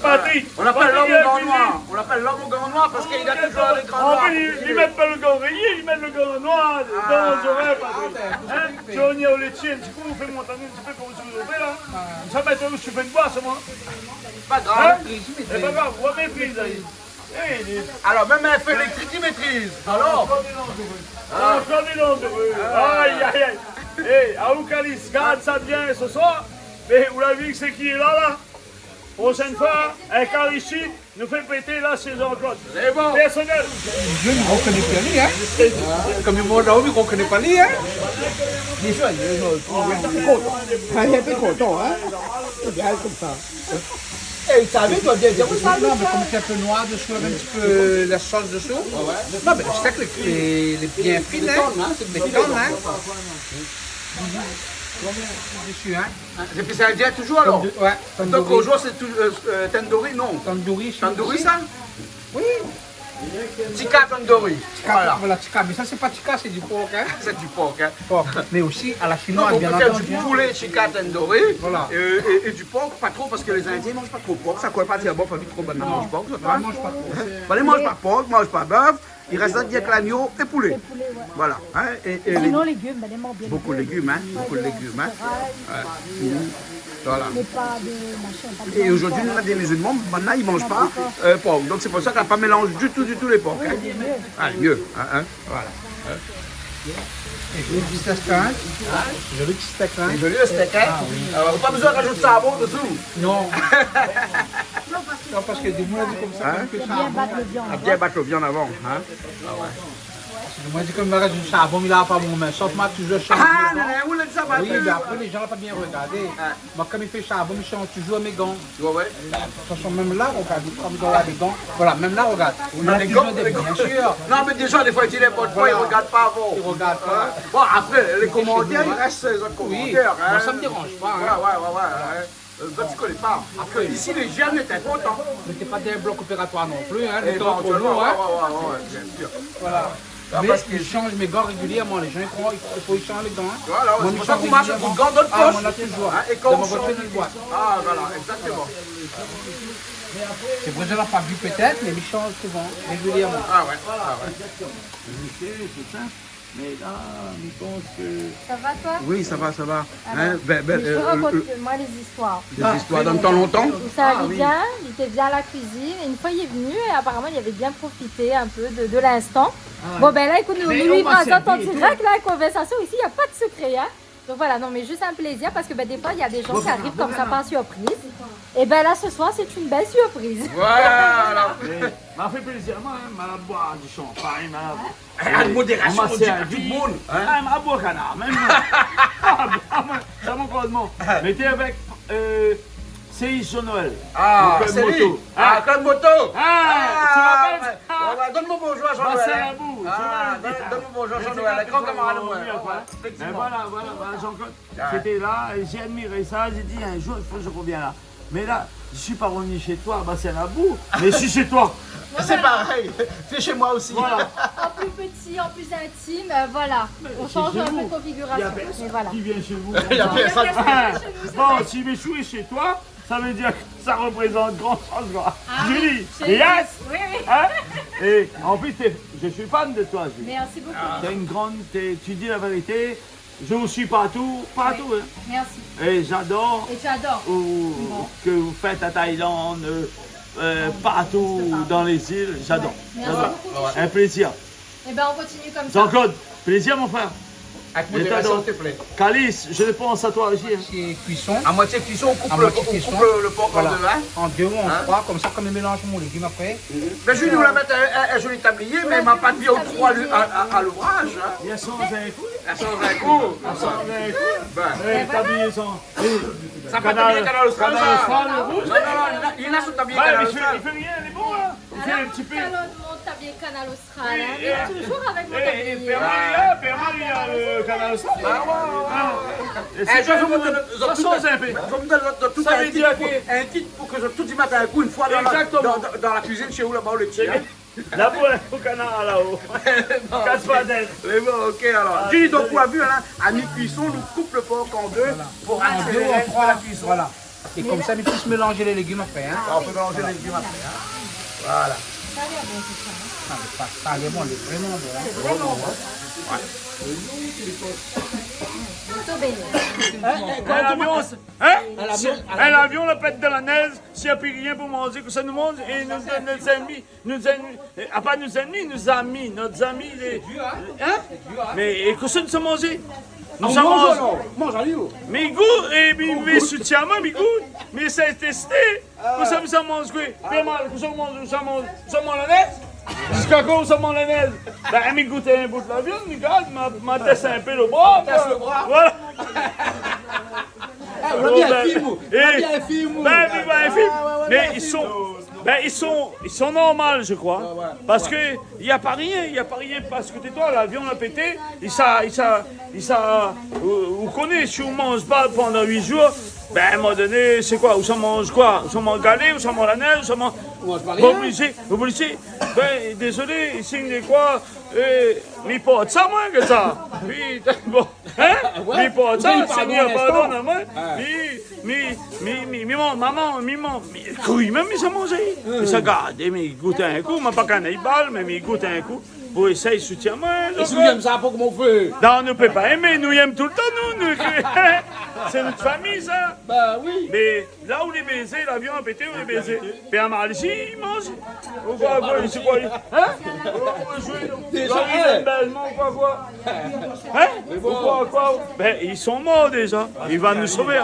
Patrick. On l'appelle l'homme Patrick, au gant noir. On l'appelle l'homme au gant noir parce qu'il a toujours les grands On noirs. peut lui mettre pas le gant rayé, lui mettre le gant noir dans les oreilles, Patrick. Hein? Johnny au laitier, du coup, vous faites monter un petit peu comme vous ouvrez là. Ça va être où je fais une boisse, moi. Pas Hein? grave. C'est pas grave, on va maîtriser. Alors, même un fait électrique, il maîtrise. Alors, Encore des noms de rue. Aïe. Hé, Aoukalis, garde ça bien ce soir. Mais vous l'avez vu que c'est qui est là? Prochaine fois, un Karichi nous fait péter là chez Jean-Claude. c'est bon. Personnel. Je ne reconnais pas lui, hein. Comme le monde là-haut, il ne reconnaît pas lui, hein. Bien sûr, il est un peu content, hein. Il est comme ça. Et il savait, toi, bien dire, vous savez. Non, mais comme c'est un peu noir dessous, avec un petit peu la sauce dessous. Non, mais je sais que les bien fines, hein. Les cornes, hein. Dessus, hein. Et puis ça vient toujours alors. Ouais, Donc tandoori. aujourd'hui c'est tandoori, non. Tandoori. Tandoori ça? Oui. Tikka tandoori. Voilà. Voilà, tikka. Mais ça, c'est pas tikka, c'est du porc, hein. C'est du porc. Hein. Porc. Mais aussi à la Non, chinoise, on bien peut faire entendu. du hein. poulet tikka tandoori Voilà. et du porc, pas trop parce que les Indiens mangent pas trop de porc. Ça colle pas dire bon, pas vite trop bon, mange porc. Ça On va. mange pas trop. Ils mangent pas porc, ils mangent pas bœuf. Il reste rien que l'agneau et poulet. poulet, ouais. Voilà. Hein. Et Sinon, légumes, ben, les morts bien. beaucoup de légumes, hein. Beaucoup de légumes, hein. Voilà. Mais pas de machin, pas de Et aujourd'hui, nous, des musulmans, maintenant, ils ne mangent pas porc. Donc, c'est pour ça qu'on n'a pas mélangé du tout les porcs. Hein. Ah, mieux. Hein. Voilà. Et joli petit steak, hein. Joli petit steak, hein. C'est joli le steak, hein. Alors, pas besoin de rajouter savon dessous. Non. Non, parce que des mois dit comme ça, Hein? comme que bien ça. battre le viande. À bien battre le viande avant. Hein. Des mois dit comme ça, du charbon, il a pas mon main. Sauf moi, toujours charbon. Ah, non, où le ça va Oui, mais après, les gens n'ont pas bien regardé. Moi, comme il fait charbon, il change toujours mes gants. Ouais. De toute façon, même là, regarde, comme il a des gants. Voilà, même là, regarde. On a Les toujours gants, des les bien gants. sûr. Non, mais déjà, des fois, ils disent n'importe quoi, ils ne regardent pas avant. Ils regardent pas. Bon, après, les commentaires, il reste les autres Oui, commentaires. Hein. moi, ça me dérange pas. Ouais. Hein. Toi, tu ne connais pas. Après, ici, les jeunes étaient contents. Mais t'es pas des blocs opératoires non plus, hein. Le temps pour Éventuellement, nous, hein. ouais, bien sûr. Voilà. Ah, Mais parce que- ils changent mes gants régulièrement. Les gens, il faut y changer les gants, hein. Voilà, Moi, c'est ils pour ça changent qu'on marche régulièrement. avec une gants dans le Ah, poche. on l'a toujours. Hein, et quand Dans on ma voiture, change- dans le boîte. Ah, voilà, exactement. C'est vrai, je l'ai pas vu peut-être, mais ils changent souvent, régulièrement. Ah ouais. Mais là, je pense que. Ça va toi? Oui, ça va. Alors, Hein, je te raconte moi les histoires. des histoires dans le temps longtemps. Où ça allait bien, il était bien à la cuisine. Et une fois, il est venu et apparemment, il avait bien profité un peu de l'instant. Bon, ben là, écoute, nous Mais lui on m'a présente en servi et direct la conversation. Ici, il n'y a pas de secret. Hein. Donc voilà, non, mais juste un plaisir parce que ben, des fois, il y a des gens qui arrivent comme ça par surprise. Et ben là, ce soir, c'est une belle surprise. Voilà. M'a fait plaisir, moi, m'a boire du champagne, Avec modération, on m'a on dit servi. tout le monde. Hein. Ah, m'a boire canard, même moi. Ça mon cosmo. Mais t'es avec CI sur Noël. Ah, Claude c'est lui. Moto. Ah, Claude Moto. Tu m'appelles? Ouais, donne-moi bonjour à Bah, Jean-Noël. c'est hein. à vous. Donne-moi bonjour à Jean-Noël. Un grand camarade de moi. Mais Effectivement. voilà, Jean-Claude, j'étais là et j'ai admiré ça. J'ai dit un jour, il faut que je revienne là. Mais là, je suis pas revenu chez toi, bah c'est à bout. Mais je suis chez toi. C'est pareil. C'est chez moi aussi. Voilà. En plus petit, en plus intime, voilà. On change un peu de Il y configuration. a Mais personne voilà. qui vient chez vous. Il y a personne. Bon, si Méchou est chez toi, ça veut dire que ça représente grand changement. Julie, chez- yes. Oui, oui. Hein? Et en plus, je suis fan de toi, Julie. Merci beaucoup. T'es une grande, tu dis la vérité. Je vous suis partout. Hein. Merci. Et j'adore Et tu adores. que vous faites à Thaïlande, partout dans les îles. J'adore. Merci J'adore. beaucoup. Un plaisir. Et ben on continue comme ça. Jean-Claude, plaisir mon frère. Avec modération, s'il te plaît. Calice, je pense à toi aussi. Hein. C'est cuisson. À moitié cuisson, on coupe, À moitié cuisson. le porc Voilà. en deux. Hein. En deux ou en trois, comme ça, comme je mélange mon légume après. Mais je vais nous la mettre un joli tablier, mais m'a pas dit au trois à l'ouvrage. Hein. Il y a 100 un coup. Ça change un coup. Ben, Tablier sans. ça pas tablier canal austral. Canal ça. austral, rouge. Non, il y en a sous tablier Ouais, canal mais austral. il fait rien, il est bon là. Il fait un petit peu. Mon tablier canal austral, hein, Oui, mais toujours avec mon Et tablier. Père Maria, le canal austral. Ah ouais. Et Eh, c'est je vais vous pas donner ça change un peu. je vous donne tout Ça veut dire un kit pour que je tout y mette un coup une fois dans la cuisine chez vous là-bas le tien. Là-bas, au canard là-haut. Casse pas d'être. Mais bon, ok alors. Julie, donc vous avez vu, hein, à mi-cuisson, nous coupe le porc en deux pour En deux ou accélérer en la trois. cuisson. Voilà. Et comme ça, on puisse mélanger les légumes après. Hein. On peut mélanger les légumes après. Hein. Voilà. Ça a l'air bon, tout ça. Hein. Ah, mais ça, il est bon, il est vraiment bon. Hein. C'est vraiment bon. Molto bene. L'avion, la pète de la neige, s'il n'y a plus rien pour manger, que ça nous mange, et nos ennemis, ah pas nos ennemis, nos amis, nos amis, les... Hein? Mais et que ça nous a mangé? Nous sommes mangé. Mange à l'eau. Mais goût, et mes soutiens, mes goûts, mais ça a testé, que ça nous a mangé quoi? Bien mal, que ça mange la neige? Jusqu'à quand ça mange la neige? Ben, mais goûter un bout de la viande, regarde, m'a testé un peu le bras. Teste le bras. Voilà. On a bien un film. On a bien un film. Mais ils sont normaux, je crois. Parce que il y a pas rien, parce que tais-toi, l'avion a pété, vous connaissez, si on mange pas pendant 8 jours, ben à un moment donné, c'est quoi? Où ça mange quoi? Où ça mange galé, où ça mange la neige, où ça mange... Obligé. Ben, désolé, signe quoi? Mi pas de ça, moi, que ça. Oui, bon, hein? Mi pas de ça, Seigneur, pardonne-moi. Maman, couille, même, ils ont mangé. Ils ont gardé, mais ils goûtent un coup, mais pas qu'un balle, mais ils goûtent un coup. Pour essayer, soutiens-moi. Et si vous aimez ça, pour comment on fait? Non, on ne peut pas aimer, nous aimons tout le temps, nous. C'est notre famille, ça. Bah oui. Mais là où les baisers, l'avion a pété, où les baisers. Puis à mal ici, ils mangent. Ou quoi, c'est quoi? Hein? Quoi? Hein? Ou quoi? Ben, ils sont morts déjà. Ils vont nous sauver.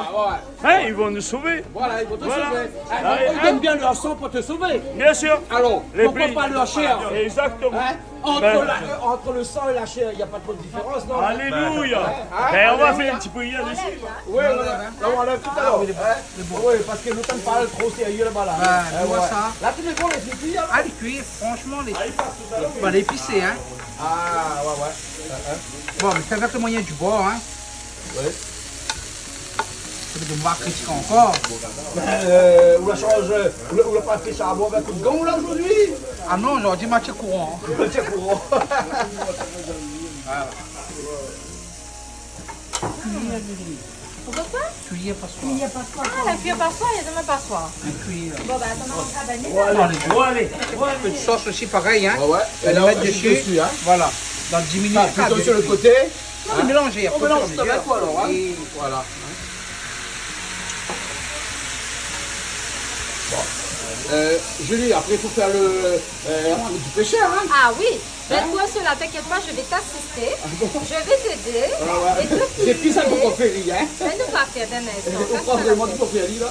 Hein? Ils vont nous sauver. Voilà, ils vont te Voilà. sauver. Ah, Ils donnent bien leur sang pour te sauver. Bien sûr. Alors, Les pourquoi prix. pas leur chair? Exactement. Hein? Entre le sang et la chair, il n'y a pas trop de différence, non? Alléluia. Ben, on va faire un petit peu hier dessus. Oui, là, on enlève tout à l'heure. Oui, parce que le temps de parler trop sérieux là-bas. Là, Tu vois ça? Là, tu mets quoi, les filles? Ah, les cuire, franchement, les bon, l'épicé, hein. Ah, ouais. Bon, mais fais avec le moyen du bord, hein. Oui. C'est de moi critiquer encore. Ou la change, ou la pas fait charbon avec le gond là aujourd'hui? Ah non, aujourd'hui, match courant. C'est courant. Pourquoi pas? Cuillère passoire. Il n'y a pas quoi. Ah, la cuillère passoire, il y a dans ma passoire. Un cuillère. Bon, bah, attends, on va Allez. Un peu de sauce aussi, pareil, hein. Ouais. Et le mettre dessus. Hein. Voilà. Dans 10 minutes. Plutôt sur le côté. Non, mais mélanger. On mélange tout avec quoi alors? Hein? Et Voilà. Julie, après il faut faire du pêcheur, hein? Ah oui, mais toi, cela, t'inquiète pas, je vais t'assister. Je vais t'aider. Et te C'est plus ça filmer. pour faire rire, hein? Mais nous pas faire d'un instant. On prend vraiment du pour faire rire, là.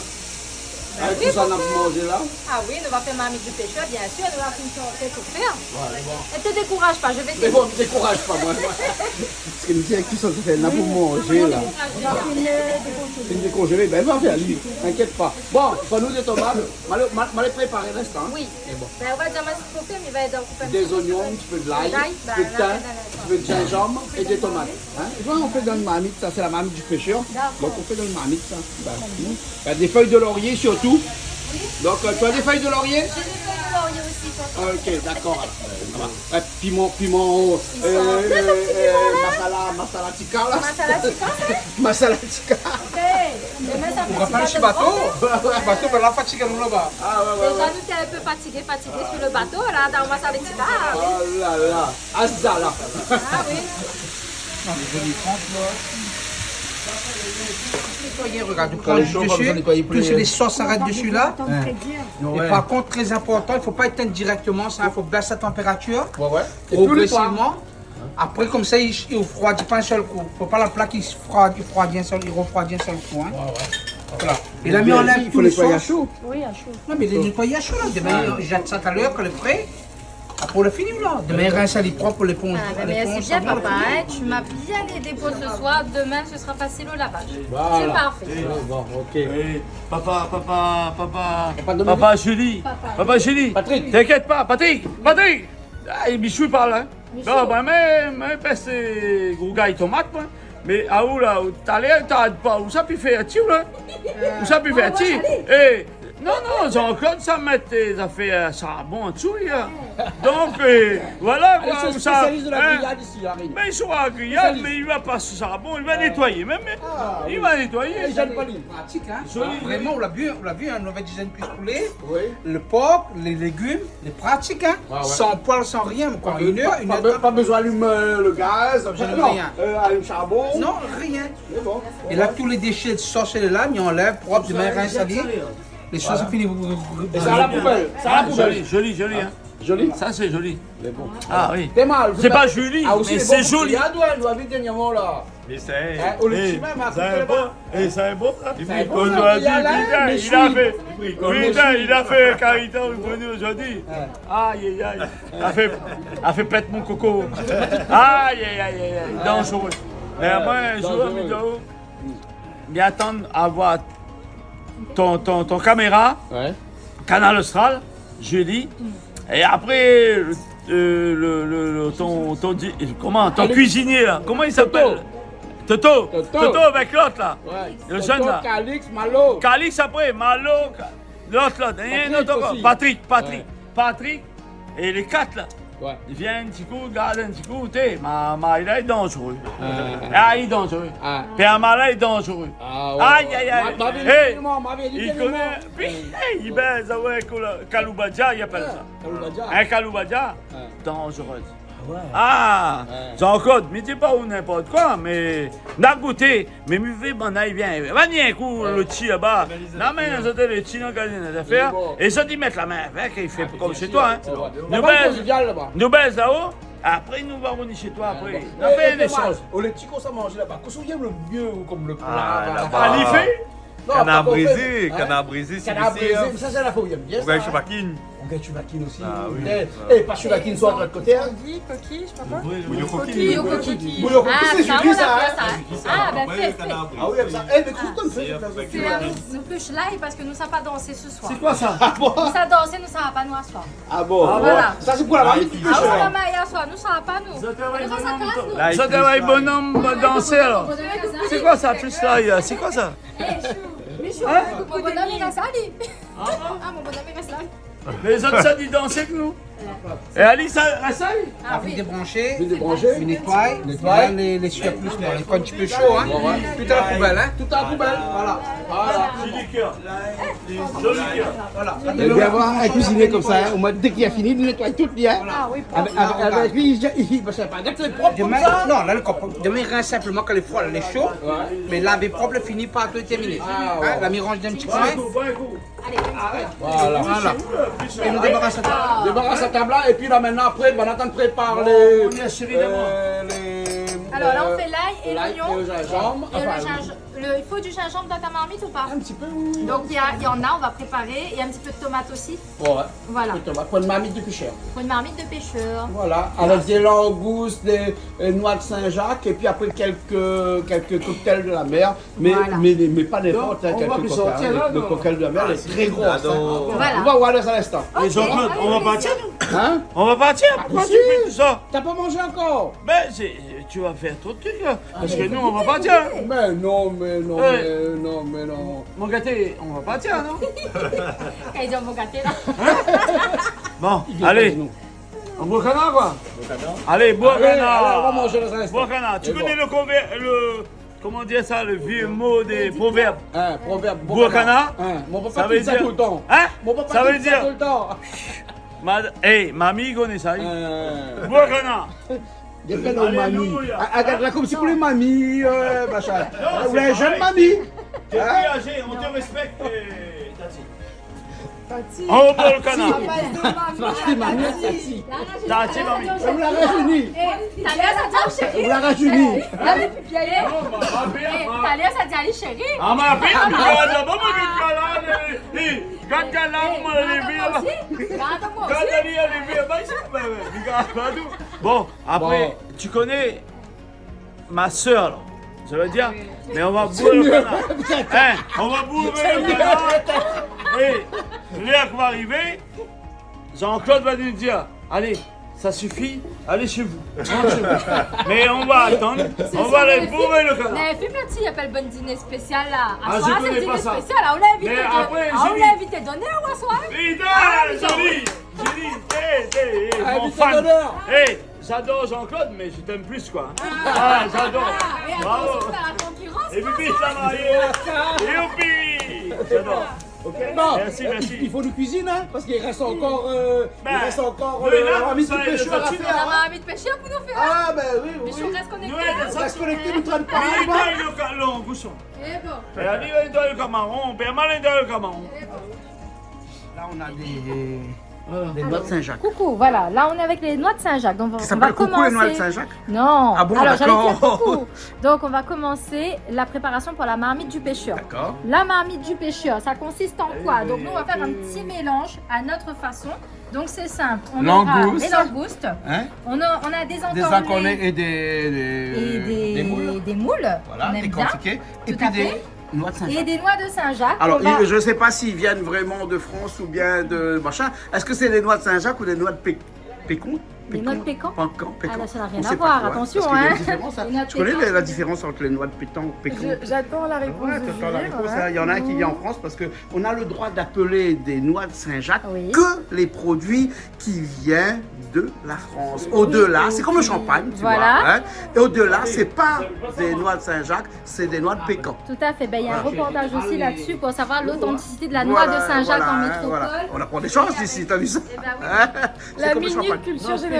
Avec tout ça, on a mangé là. Ah oui, nous va faire mamie du pêcheur, bien sûr, nous va faire tout faire. Ne te décourage pas, je vais Mais t'aider. bon, ne décourage pas, moi. Parce que nous disons qui sont fait là pour manger, là. C'est une décongelée, ben elle va faire lui, t'inquiète pas. Bon, pour nous des tomates, je les préparer l'instant. Oui. Et bon. Ben, on va dire ce qu'il faut faire, mais il va être couper un Des petit peu. oignons, un petit peu de l'ail, L'ail, un peu de thym, un peu de gingembre et des tomates. Hein? Et voilà, on fait dans le marmite, ça c'est la marmite du pêcheur. Donc on fait dans le marmite ça. Ben, des feuilles de laurier surtout. Donc tu as des feuilles de laurier? J'ai des feuilles de laurier aussi, tonton. Ok, d'accord. Piment, masala tikka là. Masala tikka, c'est? Masala tikka. on va pas sur le bateau. Le bateau, ben là, fatigué, nous là-bas. Déjà, nous sommes un peu fatigués sur le bateau, là, dans Masala tikka. Oh là là, Azza là. Ah oui. Non, les jolies franchement. Nettoyer, regarde, tu Quand prends les du choses comme ça, dessus, nettoyer plus, plus les sauces s'arrêtent dessus là. Attends, très bien. Et par contre, très important, il ne faut pas éteindre directement ça, il faut baisser la température Ouais. progressivement Après, comme ça, il refroidit pas un seul coup. Faut pas la plaque, il refroidit un seul coup. Hein. Voilà. Et là, on enlève tous les nettoyer à sauces. chaud. Oui, à chaud. Non, mais il est nettoyé à chaud là. Demain, jette ça tout à l'heure, quand il est prêt. Après, on le finit là. Demain, il rince les propre pour les ponts. Ah, mais c'est bien, papa. Hein. Tu m'as bien aidé pour ce soir. Demain, ce sera facile au lavage. C'est parfait. Bon, ok. Papa Julie. Papa Julie. Patrick. T'inquiète pas, Patrick. Ah, il Michou parle, hein. Non, ben, mais peste gros gars, tomate, moi. Mais à où là, t'as l'air, t'arrêtes pas. Où ça peut faire un tir, là? Où ça peut faire un tir? Eh, non, Jean-Claude, ça met tes affaires charbon en dessous, là. Donc, voilà quoi. C'est le où ça, spécialiste de la hein. grillade ici, Harry. Mais il sera grillade, mais il va pas sous charbon, il va nettoyer même. Il va nettoyer. Et Jeanne Pauline. Pratique, hein. Joli. Vraiment, on l'a vu, hein. On avait dizaine plus poulet. Oui. Le porc, les légumes, les pratiques, hein. Ah ouais. Sans poil, sans rien. Quoi. Une heure. Pas besoin d'allumer le gaz. J'en ai Non, rien. allume charbon. Non, rien. C'est bon. Et là, tous les déchets de sauce et de lame, ils enlèvent propre, demain, rince à dire. Les sauces sont finies. Et ça à la poubelle. Ça à la poubelle. Joli, hein. Joli. Ça, c'est joli. Mais bon. Ah oui. T'es mal. C'est pas joli, Ah, aussi, mais les c'est bons joli. grillades, ouais, nous avons dernièrement là. Mais c'est. Hein, au lait de même, hein, ça est bon. Ça est bon, ça. Ça est bon, On ça, doit dire, il y a là, putain, mais il je a suis- fait. mais Putain, je suis- il a fait Caritas revenu aujourd'hui. Aïe. A fait pète mon coco. Aïe. Dangereux. Mais moi, un jour, Dangereux. vidéo, bien attendre à voir ton caméra. Ouais. Canal Austral, jeudi. Et après, ton cuisinier là, comment il s'appelle? Toto avec l'autre là. Ouais. Le jeune là. Calix, Malo. Calix après, Malo, l'autre là, un autre encore. aussi. Patrick. Et les quatre là. Ouais. Ils viennent un petit coup, regardent un petit coup, il est dangereux. Ah, il est dangereux. Ah. Puis Amala est dangereux. Ah, ouais. Aïe. M'avait dit Hey, m'avait dit il dernièrement. connaît. Puis, il baise avec Kaloubadia, il appelle ça. Kaloubadia. Un Kaloubadia, Ouais. dangereuse. Ah, Jean-Claude, mais dis pas où n'importe quoi, mais n'a goûté, mais me fait bon, il vient. Va venir un coup, le chi là-bas. Non, mais c'était le chi dans le d'affaires. Et ça, dit mettre la main avec, et il fait comme chez toi. Hein. Il y a pas de convivial là-bas. Nous baise là-haut, après nous va revenir chez toi après. On a fait des choses. Oh, les petits qu'on s'est mangé là-bas. Qu'on se souvient le mieux ou comme le plat. là-bas. À l'IFE, Non, Canard pas qu'on fait. brisé, Hein? canard brisé, c'est Canard ici. brisé, ça c'est la fois où il aime bien ça. Ouais, hein. Choubaquine. On gagne Choubaquine aussi. Ah oui. Et pas Choubaquine soit de l'autre côté. Hein. Coquille, je sais pas quoi. Bouillon Coquille coquille. ou coquille. Bouillon Ah, coquille, ça, c'est on a ça, hein. fait ça. Ah, ben fait. Ah oui, comme ça. Eh, mais écoute, comme ça. Nous plus live parce que nous savons pas danser ce soir. c'est quoi ça? Nous savons danser, nous savons pas nous asseoir. Ah bon. voilà. Ça c'est pour la marmite du Ah oui, pêcheur. maman, hier soir, nous savons pas nous. Ça devrait être bonhomme danser alors. C'est quoi ça, plus là? C'est quoi ça? Mon bonhomme il reste là, Ali. Ah, mon bonhomme il reste là. Les autres, ça dit danser que nous. Et Alice, essaye? Ah Puis oui. débrancher, Débrancher. puis nettoie, là, les surplus, les coins un petit peu chauds, hein. Tout à la poubelle, hein. Tout à la poubelle. Voilà. Voilà. Joli cœur. Joli cœur. Voilà. Il va avoir un cuisinier comme ça. Au moins, dès qu'il a fini, il nettoie tout bien. Ah oui, Avec lui, il va pas. Dès que c'est propre comme Demain, ça. non, là, le copain, demain, il rince simplement quand les froids, elle est chaud. Mais laver propre, fini, pas tout est terminé. Ah, ouais. Hein, la mirange d'un petit coin. Voilà. Voilà. Et nous débarrassons de ça. Débarrasse sa table là et puis là maintenant après, ben attends prépare les. On est assuré d'abord. Alors là, on fait l'ail et l'ail, l'oignon. le gingembre. Et le Enfin, gingembre. Il faut du gingembre dans ta marmite ou pas? un petit peu. Oui. Donc il y en a, on va préparer. Et un petit peu de tomate aussi. Ouais. Voilà. On va prendre une marmite de pêcheur. Pour une marmite de pêcheur. Voilà. Avec des langoustes, des noix de Saint-Jacques et puis après quelques cocktails de la mer. Mais, Voilà. mais pas n'importe Donc, on va quelques plus cocktails. sortir, Hein, là, le non? cocktail de la mer est très gros. Hein. Voilà. On va voir dans un instant. Et Jean-Claude, on va partir nous? Hein? On va partir? Pourquoi tu fais tout ça? T'as pas mangé encore? Ben, tu vas faire trop de trucs là. Parce que nous, on va partir. Mais non, mais non, Ouais. mais non. Mon gâté, on va partir, non? Quand ils ont mon gâté là. Bon, allez. On boit canard quoi? Allez, bois Allez, canard. on va manger dans un instant. Bois canard. Tu Et connais le comment dire ça, le vieux mot des proverbes? Hein, proverbe. Bois canard? Hein, mon papa Ça veut dit ça dire- tout le temps. Hein? Mon papa Ça dit veut dire- tout le temps. Hey, mamie connaît ça. Euh, Bois canard. Des peines aux mamies. Alléluia. Regarde là comme si pour les mamies, machin. Ou les jeunes mamies. T'es plus âgé, on te respecte, Tati. Tati. En haut pour le canard. Tati, mamie, Tati. Tati, mamie. Vous la rajeunie. Talia, ça dit chérie. Vous la rajeunie. Talia, ça dit chérie. Ah, ma fille, regarde, maman, regarde là, maman, bon, après, tu connais ma soeur, là. Ça veut dire, mais on va bourrer le canard. Hein, on va bourrer le canard. Et l'air qui va arriver, Jean-Claude va nous dire, allez, ça suffit, allez chez vous. Rentre chez vous. Mais on va attendre, on va aller bourrer le canard. Mais fume il appelle bon dîner spécial là. Ah, je connais pas ça. Spécial, là, on l'a invité. Mais après, On l'a invité donner ou à soir. Putain, joli, mon fan. Hey, j'adore Jean-Claude, mais je t'aime plus quoi. Ah, j'adore. Et Bravo. attention, t'as la concurrence. Et Bibi, ça va, youpi. J'adore. Ok. Bon, Merci, merci. il faut du cuisine, hein, parce qu'il reste encore, Ben, un petit pêcheur à tu faire. On Hein. a envie de pêcher pour nous faire. Ah, ben oui, Mais je oui. reste connecté. Ouais, Reste connecté, nous traîne pas. Mais il doit le calon, bouchon. Et bon. Et arrive, il doit le camaron, puis mal, il doit le camaron. Là, on a des noix de Saint-Jacques. Coucou, voilà, là on est avec les noix de Saint-Jacques. Donc on Ça va s'appelle coucou commencer. les noix de Saint-Jacques? Non. Ah bon, alors j'allais dire d'accord. coucou. Donc on va commencer la préparation pour la marmite du pêcheur. D'accord. La marmite du pêcheur, ça consiste en quoi? Donc nous on va faire un petit mélange à notre façon. Donc c'est simple. On aura Langoustes. des langoustes. Hein? On a des Des encornets encornets et et des moules. des moules. Voilà, on aime bien. décortiqués. Et Tout puis à des fait. noix de Et Saint-Jacques. des noix de Saint-Jacques. Alors, On va- je ne sais pas s'ils viennent vraiment de France ou bien de machin. Est-ce que c'est des noix de Saint-Jacques ou des noix de pécan? Des noix de pécan? Ah, là, ça n'a rien On à sait voir, pas trop, attention, parce qu'il y a hein. une différence, hein. Les noix de Tu connais pécan, la différence entre les noix de pécan? J'attends la réponse. Ouais, de t'attends la Julien, réponse, ouais. hein. Il y en a un qui vient en France parce qu'on a le droit d'appeler des noix de Saint-Jacques Oui. que les produits qui viennent de la France. Au-delà, c'est comme le champagne, tu Voilà. vois. Hein. Et au-delà, c'est pas des noix de Saint-Jacques, c'est des noix de pécan. Tout à fait. Ben, il y a un reportage aussi là-dessus pour savoir l'authenticité de la noix de Saint-Jacques en hein, métropole. voilà. On apprend des choses ici, t'as vu ça? Eh ben oui. Hein. C'est La comme le minute champagne. culture générale.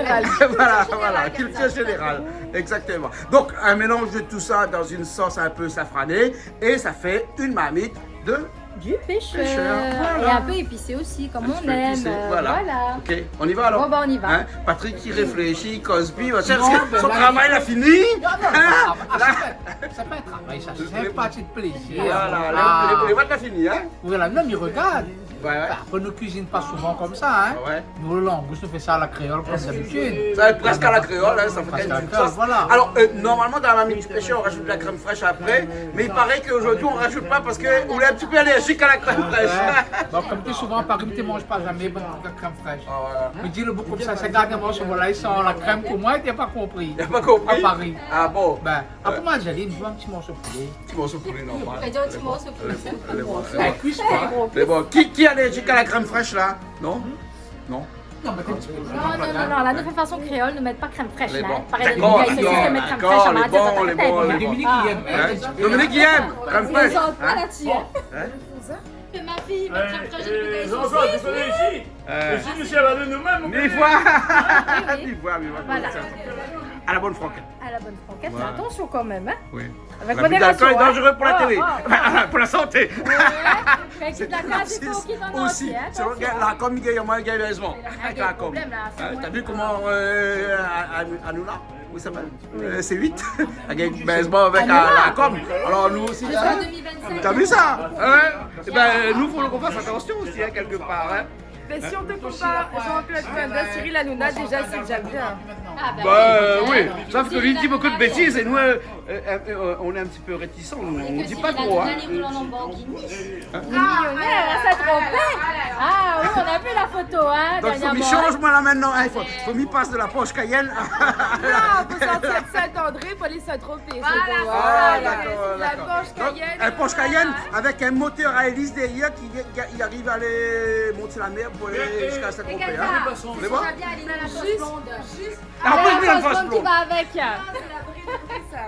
Voilà, culture générale. Exactement. Donc, un mélange de tout ça dans une sauce un peu safranée et ça fait une marmite de. Du pêcheur. Voilà. Et un peu épicé aussi, comme Un on petit peu aime. épicé, voilà. Ok, on y va alors. Bon, bah, on y va. Hein, Patrick qui réfléchit, Cosby, Non, son ben là, travail il a fini. Hein? Ça peut être travail, ça c'est pas de plaisir. Voilà, les boîtes l'ont fini, hein? Voilà, même ils regardent. Ouais, ouais. Après, nous cuisine pas souvent comme ça, hein. Ouais. Nous, le langouste, nous fait ça à la créole comme d'habitude. Ça va être presque à la créole, hein, ça fait Presque à la une créole, sauce. voilà. Alors, normalement, dans la marmite du pêcheur, on rajoute de la crème fraîche après, mais il paraît qu'aujourd'hui, on rajoute pas parce qu'on est un petit peu allergique à la crème fraîche. Ouais. Donc, comme tu es souvent à Paris, tu ne manges pas jamais bon de crème fraîche. Ah, voilà. Mais dis-le beaucoup comme ça, c'est gardement ce voilà, sans la crème pour moi, tu n'as pas compris. T'as pas compris? À Paris. Ah bon? Ben, après moi, Jaline, je veux un petit morceau de poulet. Petit morceau de poulet normal. Fais dire un petit morceau de poulet. Elle cuise pas. Mais bon, qui est allergique à la crème fraîche là? Non? Non? Non, mais t'es un petit peu. Non, la nouvelle façon créole ne met pas crème fraîche. Les Là. bons. Pareil, les D'accord, gars, ils se disent de mettre crème fraîche d'accord, en les matière, bons, ça les fait bons, tête. les Dominique, il aime. Hein? Dominique il aime crème Ils fraîche. sont pas là-dessus. Hein? Fais ma fille, mettre crème fraîche et puis Jean-Claude, tu connais ici? Ici, nous sommes de nous-mêmes. Mille fois! oui. Mille fois, mille fois. Voilà. À la bonne franquette. À la bonne franquette, Voilà. mais attention quand même. Hein. Oui. Avec L'abus modération. d'alcool est dangereux pour la Oh, télé. oh, Pour la santé. Fait que de la glace, il faut qu'il en ait aussi. aussi, hein, Selon attention. la com, il y a moins de gagnement. Avec la com. problème, là, c'est T'as moins vu de- comment Anoula, où ça s'appelle C'est 8. Elle gagne baseball avec Anoula. la com. Alors nous aussi. Jusqu'en hein. 2025. T'as vu ça hein? Eh ben, nous, il faut qu'on fasse attention aussi, hein, quelque part. Hein. Mais si on te compare Jean-Claude Van Damme, Cyril Hanouna, déjà c'est déjà bien. Ah, bah Oui, oui. sauf que lui dit beaucoup de bêtises et nous, on est un petit peu réticents. Nous, on ne dit pas trop. Hein. Millionnaire, elle s'est trompée. Ah oui, on a vu la photo, hein, Donc, il faut dernièrement. m'y change, moi, là, maintenant. Il faut m'y passe de la poche Cayenne. Ah, faut sortir de Saint-André pour aller Saint-Tropez. Ah, d'accord, La d'accord. Porsche Donc, Cayenne. un Porsche Cayenne avec un moteur à hélice derrière qui arrive à aller monter la mer pour aller jusqu'à Saint-Tropez. Hein. C'est bon? bien Alina la fausse blonde. Après, je viens La de fausse face blonde qui blonde. va avec. ça.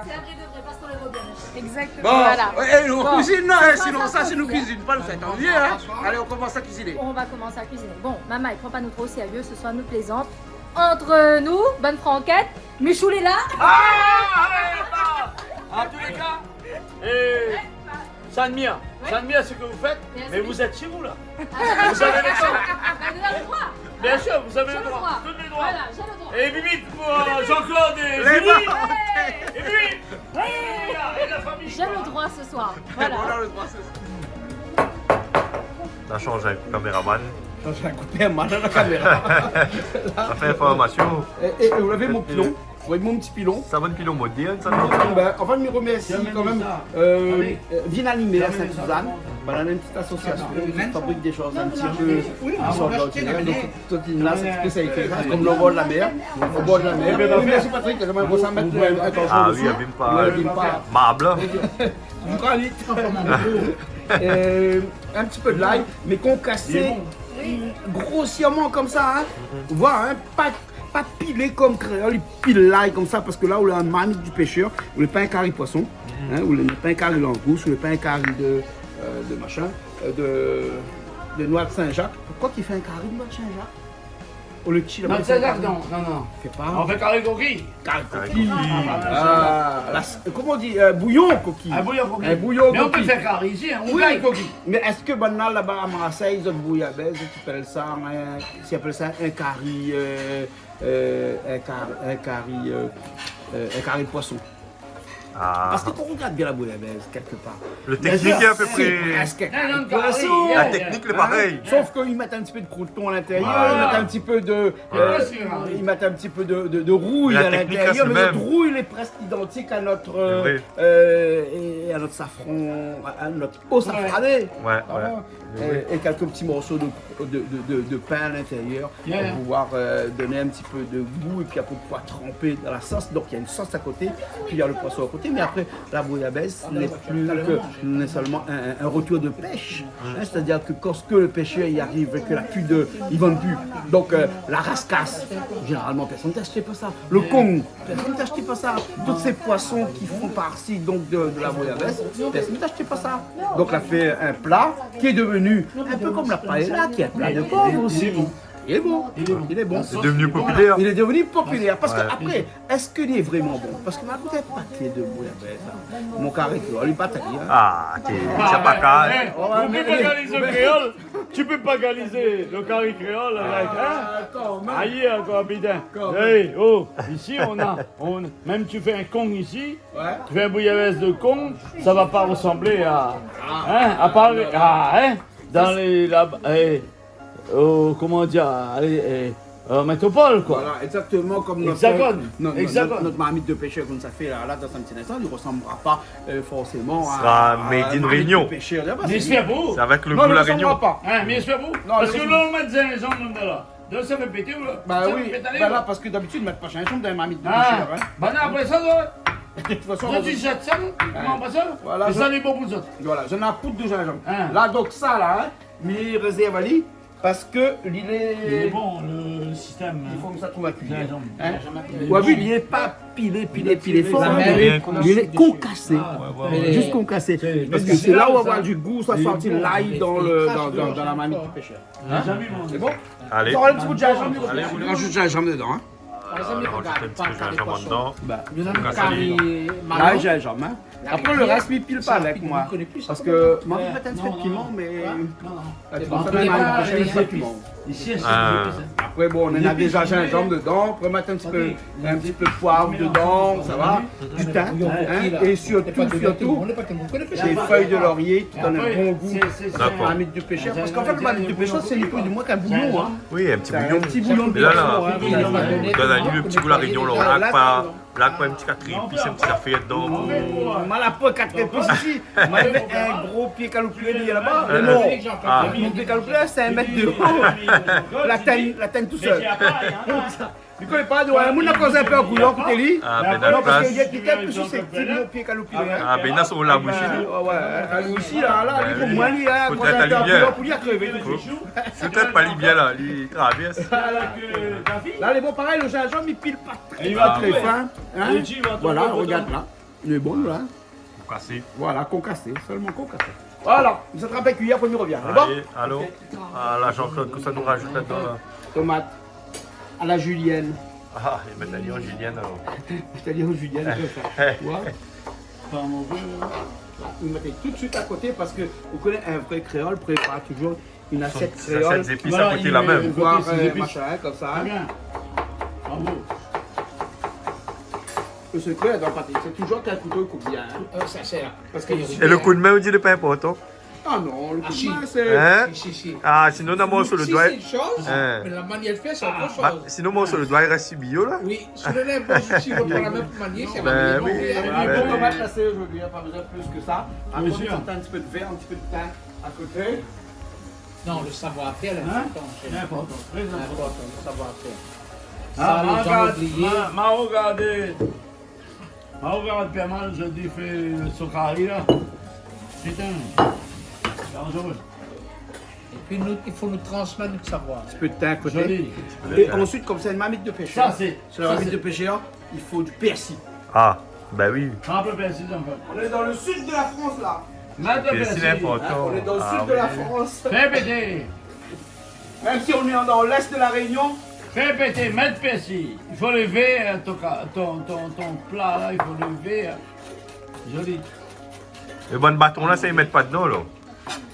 C'est la vraie de vrai, parce qu'on les voit bien. Exactement. Bon, Voilà. et nous Bon. cuisine, non, Ça, sinon ça ça, c'est nous suffit, hein. cuisine, pas le fait envier. Hein. Allez, on commence à cuisiner. On va commencer à cuisiner. Bon, maman, il prend pas nous trop au sérieux, ce soir nous plaisante. Entre nous, bonne franquette, Michoul est là. En tous les cas, J'admire. Ouais. J'admire ce que vous faites, Merci. mais vous êtes chez vous là. Vous avez le temps. Vous avez le droit. Bien sûr, vous avez J'ai le le droit. droit. Tous les droits. Voilà, j'ai le droit. Et Bibi pour Jean-Claude et Les Julie. bras. Et Bibi. Et la famille. J'ai le droit ce soir. Voilà. On a changé avec le caméraman. J'ai coupé mal à la caméra. On a fait information. Et vous avez mon pilon. Vous voyez mon petit pilon. Ça va de pilon moderne, ça non? Ben, enfin, je me remercie quand même. Bien animé à Sainte-Suzanne. Voilà, on a une petite association qui fabrique des choses un petit peu qui sont de l'ordinaire. Donc, toute une là, c'est spécialité. Comme le bord de la mer. Au bord de la mer. Merci Patrick, j'ai même ça mettre un torchon Ah dessus. oui, abîme pas. Abîme pas. Marble. Du granit. Un petit peu de l'ail, mais concassé grossièrement comme ça. Hein. Voilà, hein, pas pilé comme créole, il pile l'ail comme ça, parce que là, on a un marmite du pêcheur, on n'est pas un carré poisson, hein, on n'est pas un carré langouste, on n'est pas un carré de machin, de noix de Saint-Jacques. Pourquoi qu'il fait un carré de noix de Saint-Jacques? On le tire Non, c'est là, non. fait pas. On fait carré coquille. Carré coquille. Comment on dit bouillon coquille. Un bouillon coquille. Un bouillon Mais on peut coquille. faire carré ici, hein. On Oui, gagne coquille. mais est-ce que maintenant là-bas à Marseille, ils ont bouillabaisse, ils appellent ça un carré, un carré poisson. Ah. Parce que quand on regarde bien la bouillabaisse quelque part, Le technique est à peu c'est près. presque un Non, non, carré poisson. La technique, c'est pareil. Sauf qu'ils mettent un petit peu de croûton à l'intérieur, Voilà. ils mettent un petit peu de, ils mettent un petit peu de rouille La à technique l'intérieur, reste mais le notre même. rouille elle est presque identique à notre, vrai. et à notre safran, à notre eau safranée. Ouais, Voilà. ouais. Et quelques petits morceaux de pain à l'intérieur Yeah. pour pouvoir donner un petit peu de goût et puis après pouvoir tremper dans la sauce. Donc il y a une sauce à côté, puis il y a le poisson à côté, mais après la bouillabaisse n'est plus que seulement un retour de pêche. Hein, c'est-à-dire que lorsque le pêcheur y arrive et que la plus il vend plus. Donc la rascasse, généralement personne ne t'achetait pas ça. Le kong, personne ne t'achetait pas ça. Tous ces poissons qui font partie donc de la bouillabaisse, personne ne t'achetait pas ça. Donc elle a fait un plat qui est devenu un peu comme la paella, qui est un plat de pauvre aussi. Il est bon, il est bon. C'est devenu populaire. Il est devenu populaire. Parce que après, est-ce qu'il est vraiment bon? Parce que ma goûté pas clé de bouillabaisse. Hein. Mon carré, il est pas taillé. Hein. Ah, c'est pas calme. Tu peux pas galiser le créole. Tu peux pas galiser le carré créole avec. Hein? Aïe, encore putain. Hey, oh, ici même tu fais un kong ici, tu fais un bouillabaisse de kong, ça va pas ressembler à. Hein? À part. Hein? Dans les. Comment dire? Allez, métropole quoi. Voilà, exactement comme notre, Hexagone. notre marmite de pêcheur comme ça fait là dans un petit instant, il ne ressemblera pas forcément Ce sera made in Réunion. J'espère pour vous. C'est avec le Non, goût il la ne Réunion. ressemblera pas. Hein, mais j'espère pour vous. Non, Parce que mais- là, on met des gens de là. Donc ça fait péter ou là? Bah Ça oui, fait pétaler, bah ou là là? parce que d'habitude ils mettent pas gingembre dans les marmites de Ah, pêcheur. Hein. bah non, après ça, là, De toute façon, toi, tu jettes ça, non? Comment pas ça? Voilà, Et je- ça, les bons pour autres. voilà, j'en ai un poudre de gingembre. Ah. Là donc ça là, hein, mais réserve à lui parce que il Il est est bon, le système. il faut que ça trouve à cuire. Gingembre. Hein? Vous avez vu, il n'est pas pilé fort, Ça hein, met il est- bien il est concassé, ouais. juste concassé. Parce que c'est là où on va avoir du goût, ça sortit l'ail dans la marmite du pêcheur. J'ai jamais mangé. C'est bon? Allez, Ça aura un petit bout de gingembre, Allez, on rajoute du gingembre dedans. Hein. on va rajouter un petit peu de gingembre dedans. Carré, là, gingembre. Hein. Après le reste, il pile pas avec moi. Parce que moi, je vais mettre un petit peu de piment, mais. Tu vas faire un petit peu de piment. Ici, c'est Ah. Après, bon, on en a déjà gingembre dedans. On peut mettre un petit peu de poivre dedans, ça va. Du thym. Hein. Et surtout, des feuilles de laurier qui donnent un bon goût à la marmite du pêcheur. Parce qu'en fait, le marmite du pêcheur, c'est ni plus ni moins qu'un bouillon. Hein. Oui, un petit C'est un bouillon. petit bouillon de Mais là, poisson. là, Hein. on donne à lui le petit goût la Réunion. Là, on l'a pas un petit Catherine, puis c'est un petit affaire dedans. Mal à peu 4 épices ici. On avait un gros pied calopulé là-bas. Mais non. Ah. Mon pied calopulé, c'est 1 mètre de haut. La teigne tout seul. Du coup, il parle de on a causé un peu en couillon, écoutez-lui. Ah, ben dans Non, le parce place. qu'il y a quelqu'un plus susceptible, mon pied calopulé. Ah, ben là, sur la bouche. Ouais, lui aussi, là, lui, pour moi, lui, hein, Peut-être causé un peu en Olivier. couillon, pour lui, il a crevé. C'est peut-être pas lui bien là, lui traverse. Là, les bons, pareil, le gingembre, il pile pas Il très, va très fin. Hein. Et tu vas Voilà, trouver regarde là. Il est bon, là. Cassé. Voilà, concassé, seulement concassé. Voilà, vous attrapez la cuillère, premier revient. Bon, Allez, allô. Ah, là, Jean-Claude, que ça nous rajoute là-dedans là. tomate à la julienne. Ah, il met la Julienne alors. C'est-à-dire aux juliennes, comme ça. Tu vois. Pas mauvais. Vous mettez tout de suite à côté parce que vous connaissez un vrai créole prépare toujours une assiette Ça, créole. c'est épices à côté la même. Voir ses épices. machin comme ça. Très bien. Bravo. Le secret est dans le pâté. C'est toujours qu'un couteau coupe bien. Ça sert. Parce que Et le coup de main, on dit le pas important. Ah non, le coup si. de main c'est. Hein? Si. Ah, sinon, on a sur le Si, doigt. c'est une chose, Hein. mais la manière de faire, c'est autre Bah, chose. sinon, moi, sur le doigt, il reste si bio là. Oui, si le lait, bon, si on prend la même manière, c'est Ben la oui. manière. Et Ouais. donc on va passer aujourd'hui, il n'y a pas besoin de plus que ça. À Bien côté, sûr. un petit peu de verre, un petit peu de pain à côté. Non, le savoir-faire, Hein? l'important. C'est important, très important. L'important, le savoir-faire. Ah, Ça, les gens regarde, oubliés. m'a regardé pas mal, je dis fait le socari là. Putain, c'est dangereux. Et puis, il faut nous transmettre le savoir. Un petit peu de pain à côté. Joli. Et ensuite, comme c'est une marmite de pêcheur, Ça c'est. sur la marmite de pêcheur, il faut du persil. Ah, bah oui. Un peu persil un peu. On est dans le sud de la France là. Mets de Et c'est persil. important. On est dans le Ah, sud de la oui. France. Fais péter. Même si on est dans l'est de la Réunion, Fais péter, mets de persil. Il faut lever ton plat là, il faut lever. Joli. Le bon bâton là, ça, ils mettent pas dedans là.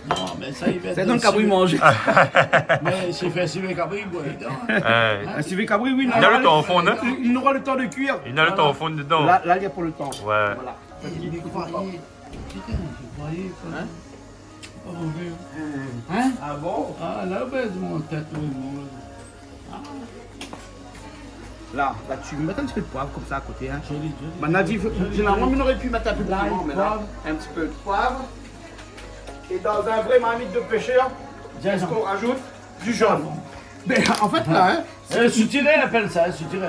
Non, mais ça, il va c'est dans le cabri manger. Mais c'est facile avec cabri, quoi. Hein. Un civet cabri, oui, Il a le temps au fond, hein? il n'aura le temps de cuire. Il a le temps au fond dedans. Là, il y a pour le temps. Ouais. Voilà. Il croyait. Putain, je croyais. Hein? Oh mon Dieu. Hein? Ah bon? Ah, là, baisse mon tête, oui, mon. Là, tu mets un petit peu de poivre comme ça à côté. Hein. Joli, joli. Maintenant, généralement, on aurait pu mettre un peu de L'ail, piment, mais là, poivre. un petit peu de poivre. Et dans un vrai marmite de pêcheur, est-ce qu'on rajoute du jaune? Mais en fait, là, hein, Un soutiré, appelle ça, un soutiré.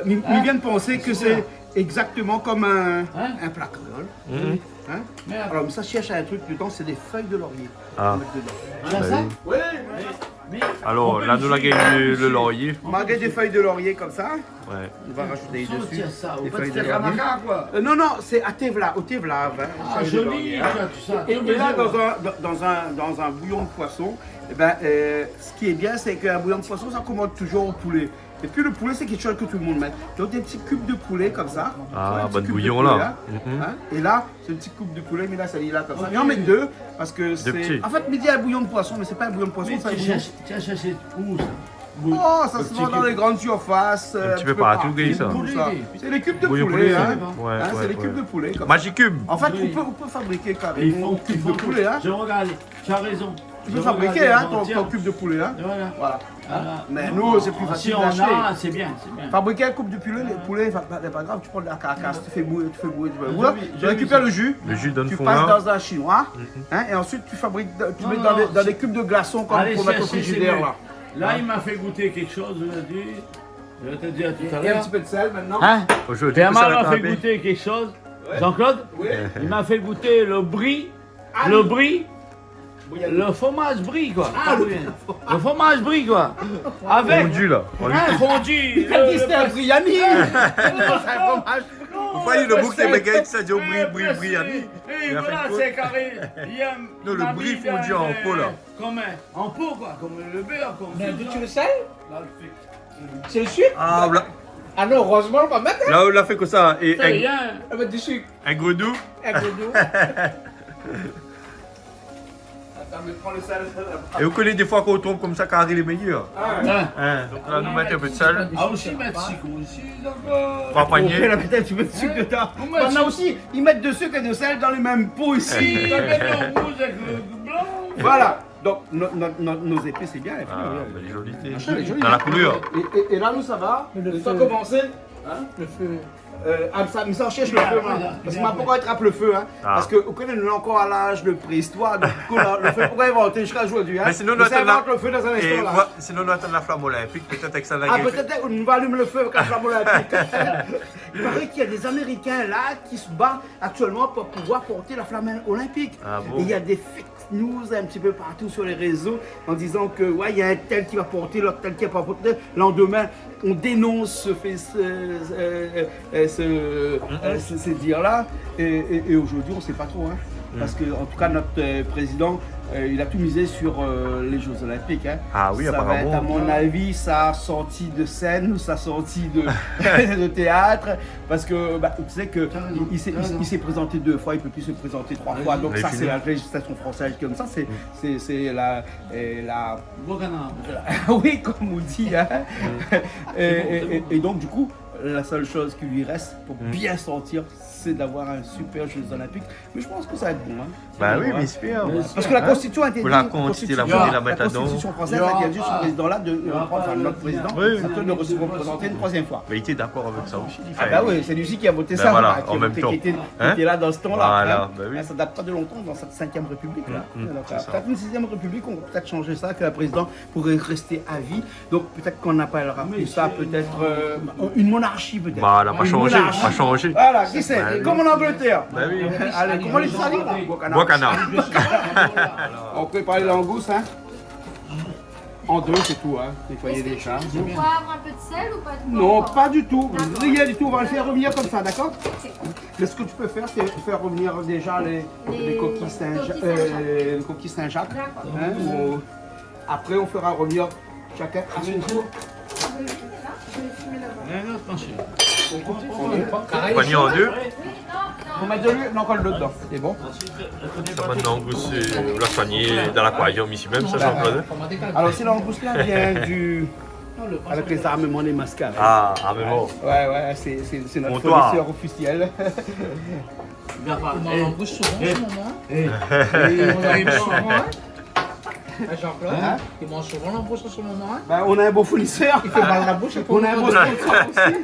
il vient de penser que c'est exactement comme un plat créole. Mhm. Hein? Merde. Alors, mais ça cherche à un truc dedans, c'est des feuilles de laurier. Ah. On va mettre dedans. Tu as Bah ça? oui. Oui, Alors là, nous, la gagne le laurier. malgré des feuilles de laurier comme ça, Ouais. on va rajouter Sortir dessus. ça, des ou pas feuilles de de faire laurier. kamaka, quoi. Non, non, c'est à Tevla, au Tevla. Hein, Ah, feuilles de joli, laurier, tu hein. as tout ça. Et là, dans un bouillon de poisson, eh ben, ce qui est bien, c'est qu'un bouillon de poisson, ça commande toujours au poulet. Et puis le poulet, c'est quelque chose que tout le monde met. Donc des petits cubes de poulet comme ça. Ah, Un petit bon cube de bouillon, poulet, là. hein. Mhm. Hein. Et là, c'est un petit coupe de poulet, mais là, ça y est là comme ça. Et on met deux, parce que c'est... petits. En fait, midi, un bouillon de poisson, mais c'est pas un bouillon de poisson, Mais c'est un tu bouillon... as cherché où ça? Oh, ça Le se petit vend dans cube. les grandes surfaces. Un petit peu partout, partout, ça. tout ça. C'est les cubes de Bouillon poulet, poulet, hein. ouais, Hein, ouais, c'est les ouais. cubes de poulet. Comme ça. Magicube. En fait, Oui. on peut fabriquer Et carrément un cube de poulet, hein. Je regarde, tu as raison. Tu peux fabriquer hein, ton cube de poulet, hein. Voilà. Voilà. Voilà. Mais Non, nous, c'est plus si facile on d'acheter. a, c'est bien, c'est bien. Fabriquer un coupe de poulet, les poulets, c'est pas grave, tu prends de la carcasse, tu fais bouillir, tu fais bouillir, tu fais bouillir. J'ai Tu vu récupères ça. le jus, Le jus donne tu fond passes là. dans un chinois, hein, et ensuite tu fabriques, tu Non, mets non, dans non, des cubes de glaçons comme Allez pour mettre au chercher, c'est frigidaire mieux. là. Là, il m'a fait goûter quelque chose, je l'ai dit. Je vais te dire tout à Et un l'heure. petit peu de sel maintenant. Hein? Aujourd'hui, Bernard ça m'a fait rattraper. goûter quelque chose. Jean-Claude, Oui. il m'a fait goûter le brie. Ah, Le oui. brie. Le fromage brie, quoi. Ah, Le fromage brie, quoi. Avec. Fondu là. On lui- Hein, fondu. Il a dit c'était un Briani. C'est un fromage. Vous voyez le bouc des bagailles, ça dit au brie. Et Il a voilà, fait quoi? c'est carré. Non, le brie fondu en pot, là. Comme en pot, quoi. Comme le beurre. Comme Mais ça. tu le sais? C'est le sucre? Ah, là, Ah non, heureusement, on va mettre. là, on l'a fait comme ça. Et C'est rien. On va mettre du sucre. un gredou. Un peu d'eau. Attends, mais prends le sel. Et vous connaissez des fois qu'on tombe comme ça, carré les meilleurs. Hein? Hein, donc là, nous mettons un peu de sel. Ah, aussi mettre sucre aussi, donc. Trois On fait paniers. la peut-être tu mets de sucre dedans. On met Maintenant du- aussi, ils mettent de sucre et de sel dans les mêmes pots ici. Si, t'as mis le rouge avec le blanc. Voilà. Donc nos épices, c'est bien. Ah, belle jolie. Elle est jolie, Dans la hein. couleur. Et là, nous, ça va. Mais le Ça a feu. commencé. Le feu. Mais ça, on cherche le Bien, feu. voilà, Hein. Parce bien, que pourquoi attrape le feu hein? Ah. Parce que vous connaissez, nous, encore à l'âge de préhistoire. Donc, le feu, pourquoi inventer jusqu'à aujourd'hui hein? Mais sinon, Nous, nous ça attendons invente le feu dans un Et instant là. voilà, sinon, nous attendons la flamme olympique. Peut-être avec ça, la Ah, guerre. peut-être on va allumer le feu avec la flamme olympique. Il paraît qu'il y a des Américains là qui se battent actuellement pour pouvoir porter la flamme olympique. Ah bon? Et il y a des fake news un petit peu partout sur les réseaux en disant que ouais, il y a un tel qui va porter, l'autre tel qui va pas porter. Le lendemain, on dénonce ces dires-là. Et aujourd'hui, on ne sait pas trop. Hein. Parce que, en tout cas, notre président il a tout misé sur les Jeux Olympiques. Hein. Ah oui, ça va être, apparemment. à mon avis, sa sortie de scène ou sa sortie de, de théâtre. Parce que bah, tu sais qu'il s'est présenté 2 fois, il ne peut plus se présenter 3 fois. Donc ça, c'est la législation française comme ça. C'est la oui, comme on dit. Hein. Et donc, du coup, la seule chose qui lui reste pour bien sortir, c'est d'avoir un super Jeux Olympiques. Mais je pense que ça va être bon. Hein. Bah oui, mais c'est bien. Parce que la Constitution a été La Constitution française a dit sur ce président-là, notre président, de se représenter une 3e fois. Mais il était d'accord avec ça aussi. Ah bah oui, c'est lui qui a voté Ben ça, voilà, qui en même temps. qui était là dans ce temps-là. Voilà, hein. ben oui. Ça date pas de longtemps dans cette 5e République là. Donc, c'est ça. peut-être une 6e République, on peut peut-être changer ça, que le président pourrait rester à vie. Donc peut-être qu'on n'appellera plus ça peut-être une monarchie peut-être. Voilà, pas Une changé, monarchie. pas changé. Voilà, qui c'est Comme en Angleterre. Ben oui. Allez, comment les salés là Wakana. On prépare les langoustes, hein. En 2, c'est tout, hein. Nettoyer les chats. Tu peux avoir un peu de sel ou pas de Non, pas du tout. Rien du tout. On va le faire revenir comme ça, d'accord? Mais ce que tu peux faire, c'est faire revenir déjà les coquilles Saint-Jacques. Hein, après, on fera revenir chacun à son tour. Panier en 2. On met de l'huile, non, colle dedans. C'est bon? Ça maintenant, vous la soignez dans l'aquarium ici même, ça Jean-Claude? Alors, si l'angouste là vient du. Avec les armements des mascares. Ah, mais bon. Ouais, c'est notre Comptoir. fournisseur officiel. On en bouge souvent en ce moment. Il mange souvent, hein. Jean-Claude, il mange souvent l'embauche en ce moment. Hein. Ben, on a un beau fournisseur. Il fait mal à la bouche. On a un beau sponsor aussi.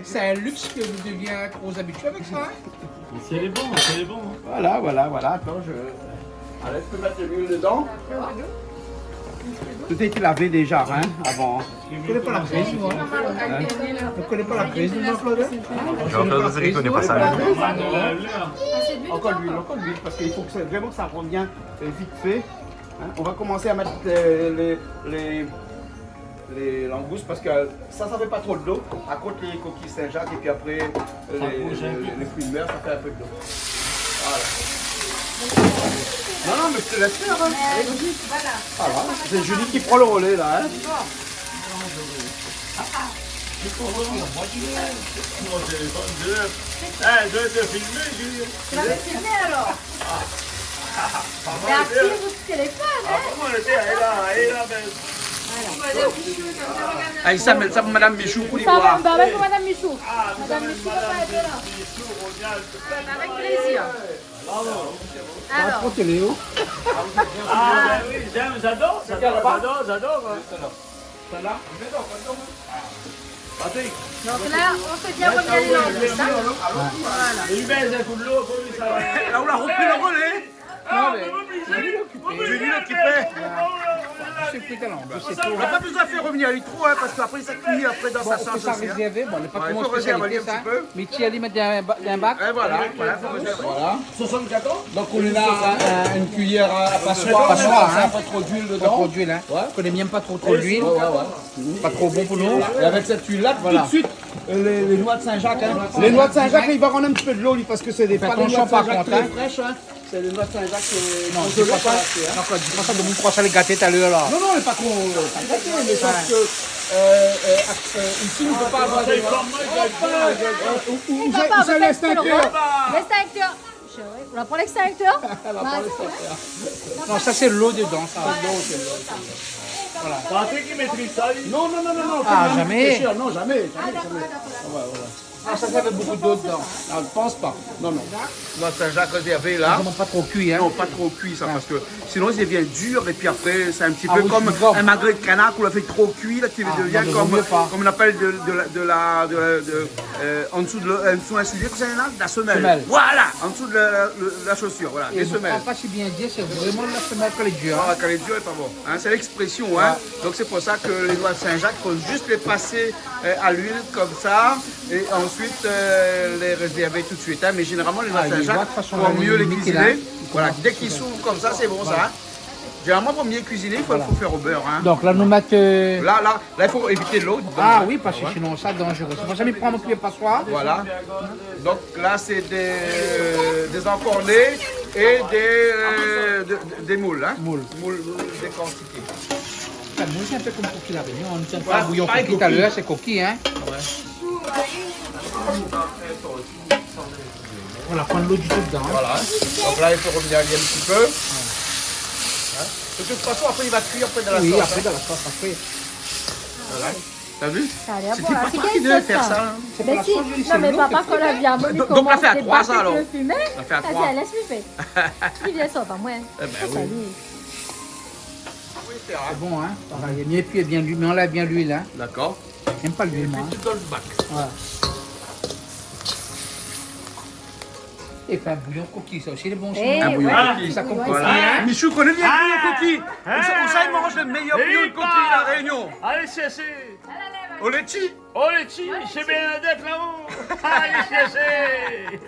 C'est un luxe que vous deviez trop habitué avec ça. Hein. C'est les bons, c'est les bons. Voilà. Attends, allez, je peux mettre de l'huile dedans. Tout est lavé déjà, hein, avant. Je ne connais pas la crise, moi. Je ne connais pas la crise, Jean-Claude. Jean-Claude, vous ne connaissez pas ça. Encore l'huile, parce qu'il faut que vraiment que ça revienne vite fait. Hein. On va commencer à mettre les langoustes parce que ça fait pas trop d'eau. À côté les coquilles Saint-Jacques et puis après les fruits de mer, ça fait un peu d'eau. Voilà. Non, mais je te laisse faire. Hein. Allez, vas-y. Voilà. C'est Julie qui prend le relais là. Hein. Tu vas me filmer alors. Mais active votre téléphone, hein. Allez, ça pour Madame Michou pour les Ça va, voir. bah avec Madame Michou. Madame Michou va pas être là. Avec plaisir. Alors, Léo. Ah, oui, j'adore. donc là, on fait bien revenir les langues. Voilà. Une baisse un coup de l'eau, ça va. Là, on a repris le relais. Julie l'occupait. C'est plus talent. On n'a pas besoin de faire revenir les trous, hein, parce qu'après ça cuit après dans sa Faut sauce ça aussi. Hein. réserver. Bon, on n'est pas Ouais, trop il faut spécialité réserver un ça. petit peu. Mais tu allais mettre d'un bac. Et voilà, faut réserver. Voilà. 74. Donc on est là une cuillère à passoire. Passoire, hein. Pas trop d'huile dedans. Pas trop d'huile, hein. On connaît même pas trop d'huile. Pas trop bon pour nous. Et avec cette huile-là, tout de suite, les noix de Saint-Jacques. Hein. Les noix de Saint-Jacques, il va rendre un petit peu de l'eau, lui, parce que c'est des Fais pas des noix attention de par Saint-Jacques contre, hein. très fraîches. Hein. C'est des noix de Saint-Jacques Non, congelées, dis pas ça. hein. Non, dis pas ça de mon croissant les gâtés tout à l'heure là. Non, mais pas trop gâté, mais sauf que ici, on ne peut pas avoir des noix. Où c'est l'extincteur? L'extincteur. On va prendre l'extincteur. Non, ça c'est l'eau dedans. Ça. Patrick qui maîtrise ça, lui. Non. Ah, jamais. Non, jamais. Ah, ça avait beaucoup d'eau dedans. Non, je pense pas. Non. Noix de Saint-Jacques réservé là. Vraiment pas trop cuit, hein. Non, pas trop cuit ça, parce que sinon il devient dur et puis après c'est un petit Ah peu oui, comme je suis d'accord. un magret de canard qu'on l'a fait trop cuit, là qui devient non, vaut mieux pas. comme on appelle en dessous un sujet, c'est la semelle. Semelle. Voilà, en dessous de la chaussure, voilà, Et des je ne semelles. pas si bien dire, c'est vraiment la semelle qu'elle est dure. Voilà, quand elle est dure, elle est pas bon. Hein, c'est l'expression, hein. Donc c'est pour ça que les noix de Saint-Jacques, il faut juste les passer à l'huile comme ça et ensuite les réserver tout de suite. Hein. Mais généralement les noix de Ah, les Saint-Jacques, noix, de toute façon, pour mieux les limite, cuisiner. là. Voilà, dès qu'ils s'ouvrent comme ça, c'est bon ça. Hein. Généralement pour mieux cuisiner, il faut faire au beurre. Hein. Donc là, nous mettons. Là, il faut éviter l'eau. Ah oui, parce que sinon, ça dangereux. C'est pour ça que je prends mon cuillère passoire. Voilà. Donc là, c'est des encornés Et des moules, hein. Moule. Moules, des quantités. La moule, c'est un peu comme coquille la Réunion. On ne tient pas un bouillon coquille tout à l'heure, c'est coquille, hein. Voilà, prendre l'eau du tout dedans. Hein. Voilà. Donc là, il faut revenir un petit peu. Hein. De toute façon, après, il va cuire après dans la Oui, sauce. après Hein. dans la sauce, après. Voilà. T'as vu? Ça a l'air C'était bon. pas C'est toi qui quelle devais sauce, faire ça? ça. Hein. C'est Mais pas si, la sauce, non c'est mais l'eau papa qui quand la vient, Donc, on l'a fait à 3 ça, alors. le fumet. On l'a fait à Ah 3. tiens, laisse-lui faire. Il vient sortir, moi. Eh ben oui. Salut. Oui, c'est vrai. C'est bon, hein. Pareil, il y a mieux puis bien l'huile, mais on l'a bien l'huile, hein. D'accord. J'aime pas l'huile, moi. Tu donnes le bac. Voilà. Et fait un bouillon coquille, ça aussi, les bons Eh, chinois. Un bouillon ouais. coquille. Ça comprend Voilà. bien, hein. Michou connaît bien le bouillon Ah. coquille. Ah. On sait, il mange le meilleur Eh, bouillon de coquille à la Réunion. Allez, chercher. Au laitchi. Oh, les petits, chez Bernadette là-haut. Allez, chercher.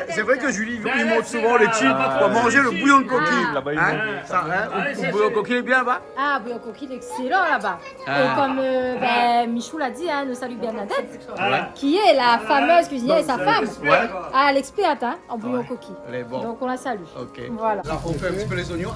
C'est vrai que Julie, Ben, il monte c'est souvent les là, chips là, pour là, manger le là, bouillon de là. coquille. Là-bas, ils Hein, mangent. ça, hein, Allez, le bouillon de coquille est bien, bah. Ah, bouillon coquille, excellent là-bas. Ah. Et comme Michou l'a dit, hein, nous salue Bernadette, Ouais. qui est la fameuse cuisinière et sa femme. Ouais. Ah, elle est experte hein, en bouillon coquille. Elle est bonne. Donc on la salue. Ok. Voilà. Alors on fait un petit peu les oignons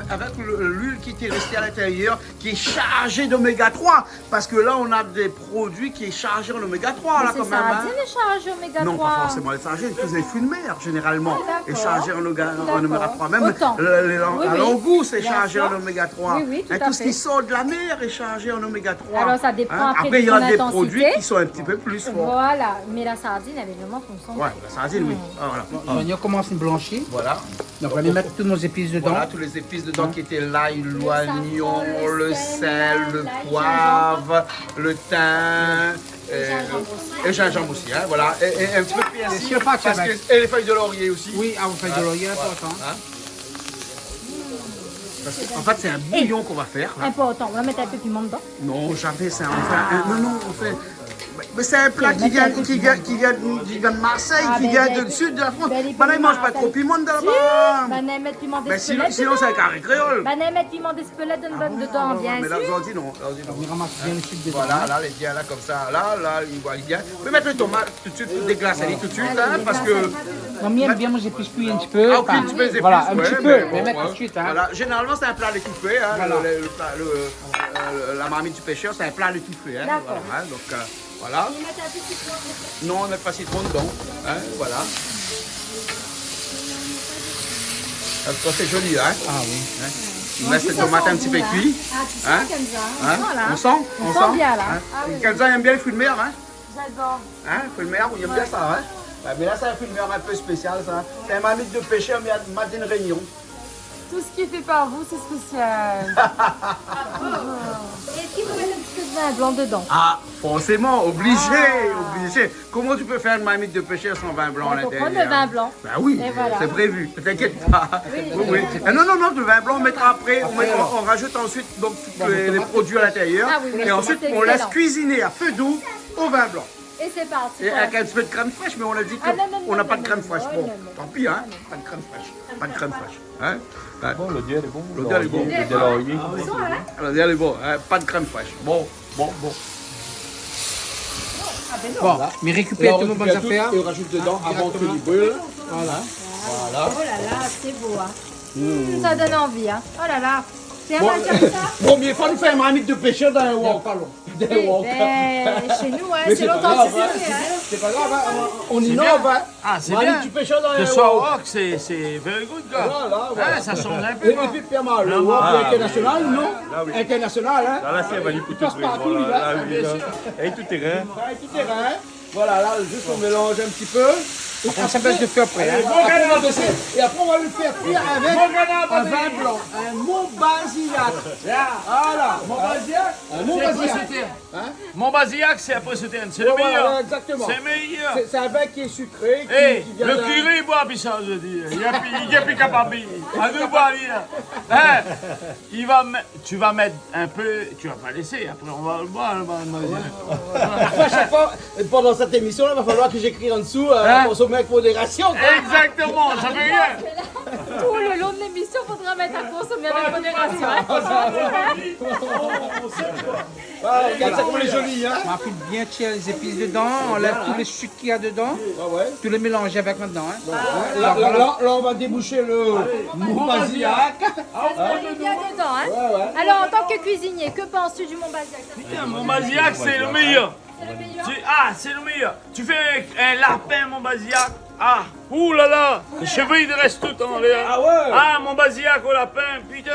avec l'huile qui était restée à l'intérieur, qui est chargée d'oméga 3. Parce que là, on a des produits qui est chargé en oméga 3, là, C'est quand même. ça, Hein. dis les charges oméga 3. Non, pas forcément les chargés, tous les fruits de mer, généralement, Ah, d'accord. est chargé en oméga 3. Même Autant. la Oui. langouste est Bien chargé sûr. en oméga 3. Oui, oui, tout à Tout ce fait. qui sort de la mer est chargé en oméga 3. Alors, ça dépend après de il y a son des intensité. produits qui sont un petit peu plus forts. Voilà, mais la sardine, elle est vraiment foncée. Ouais, la sardine, oui. Ah, voilà. L'oignon commence à blanchir. Voilà. Donc on va aller mettre toutes nos épices dedans. Voilà, tous les épices dedans qui étaient l'ail, l'oignon, safran, le le sel, sel, le l'ail, poivre, le thym. gingembre aussi. Et le gingembre aussi, hein, voilà. Et un petit peu de persil. C'est sûr pas que ça parce va que- et les feuilles de laurier aussi. Oui, ah, vous faites de l'oignon, important. Hein. Parce que, en fait, c'est un bouillon qu'on va faire. hein. Important, on va mettre un peu de piment dedans. Non, jamais, c'est non, on fait. Mais c'est un plat qui vient de Marseille, Ah, qui ben, vient ben, du sud de la France. ben, les Maintenant, ils ne mangent pas piments, trop de piment de Si, là-bas. ben, on mettre piment Mais sinon, d'Espelette sinon c'est un carré créole. Ben, on mettre piment d'Espelette dedans, bien Mais là, sûr. aujourd'hui, non. Aujourd'hui, non. On ramasse bien le chip dedans. Voilà, là, les bien, là, comme ça, là, il voit bien. Vous pouvez mettre les tomates tout de suite, déglacer tout de suite, hein, parce que. Non, mais aime bien manger plus cuit un petit peu. Ah, ok, Enfin, un petit peu les épices, voilà, un ouais, petit mais peu, mais bon, mettre ouais. tout de suite. Hein. Voilà, généralement, c'est un plat à l'étouffé, hein, Voilà. la marmite du pêcheur, c'est un plat à l'étouffé, hein, D'accord. voilà, hein, donc, voilà. Non, on met pas citron dedans, hein, voilà. Ça, c'est joli, hein. Ah oui. On laisse les tomates un petit peu cuites. Ah, tu sens Hein comme ça. Hein? Voilà. On sent On sent bien, là. Hein? Ah oui. Quelqu'un aime bien les fruits de mer, hein? J'adore. Hein? Fruits de mer, il aime bien ça, hein? Ouais, mais là, c'est un fruit de mer un peu spécial, ça. C'est un marmite de pêcheur, mais Madeleine Réunion. Tout ce qui est fait par vous, c'est spécial. Est-ce qu'il faut mettre un petit peu de vin blanc dedans? Ah, forcément, obligé. Comment tu peux faire une marmite de pêcheur sans vin blanc à Il faut l'intérieur? prendre le vin blanc. Ben oui, Et voilà. c'est prévu, ne t'inquiète pas. Oui. Ah, non, le vin blanc, on mettra après, on rajoute ensuite donc, tous les produits à l'intérieur. Ah oui, et ensuite, c'est on laisse excellent. cuisiner à feu doux au vin blanc. Et c'est parti. Et avec un petit peu de crème fraîche, mais on a dit Ah, non, qu'on n'a pas de non, crème non, fraîche. non, Bon, non, non. tant pis, hein, pas de crème fraîche. Pas de crème fraîche. Hein? Ouais. Bon, l'odeur est bon. L'odeur est bon. Le laurier. Alors, elle est bon, hein, pas de crème fraîche. Bon. Bon, mais récupère toutes nos bonnes affaires. Et on rajoute dedans avant que directement. tu brûles. Voilà. Oh là là, c'est beau. Hein. Ça donne envie. Hein. Oh là là. C'est un mal comme ça. Première fois, nous faisons une marmite de pêcheur dans un wok. Eh ben, chez nous, hein, c'est l'authenticité. Hein. C'est pas grave, hein, on innove. Hein. Ah, c'est Marmite bien. du pêcheur dans un Ce soir au wok. rock, c'est very good, gars. Voilà. Hein, ça change un Et peu. puis, Pierre, le wok international, non? International, hein? Là, c'est valide pour tout passe partout, lui, là. Et tout terrain. Ouais, tout est vrai. Voilà, là, juste on mélange un petit peu. On s'appelle de faire après. Hein. Et après, on va le faire cuire avec un vin blanc, un Montbazillac. Voilà, Montbazillac, un Montbazillac. Montbazillac, c'est après Sauterne. C'est le Voilà, meilleur. exactement. C'est le meilleur. C'est un vin qui est sucré, Hé, qui vient le d'un- curé boit puis ça, je dis. Il n'y a plus capable. À deux boire, hein? Tu vas mettre un peu, tu vas pas laisser, après on va le boire. À chaque fois, pendant cette émission, il va falloir que j'écrie en dessous, Hein? consommer avec modération. Exactement, ça fait rien. tout le long de l'émission, il faudra mettre à consommer avec modération. Regarde ça comme elle est jolie, hein. On appuie bien tirer les épices dedans, on enlève tous les sucres qu'il y a dedans, Ouais. tout les mélanger avec maintenant. Hein. Là, on va déboucher le Montbazillac. On est bien dedans. Hein. Alors, en tant que cuisinier, que penses-tu du Montbazillac? Putain, mon Basillac, c'est le meilleur. C'est le meilleur. C'est le meilleur. Tu fais un lapin, mon Basillac. Ah, ouh là là, les cheveux ils restent tout en l'air. Ah ouais. Ah, mon Basillac au lapin, putain.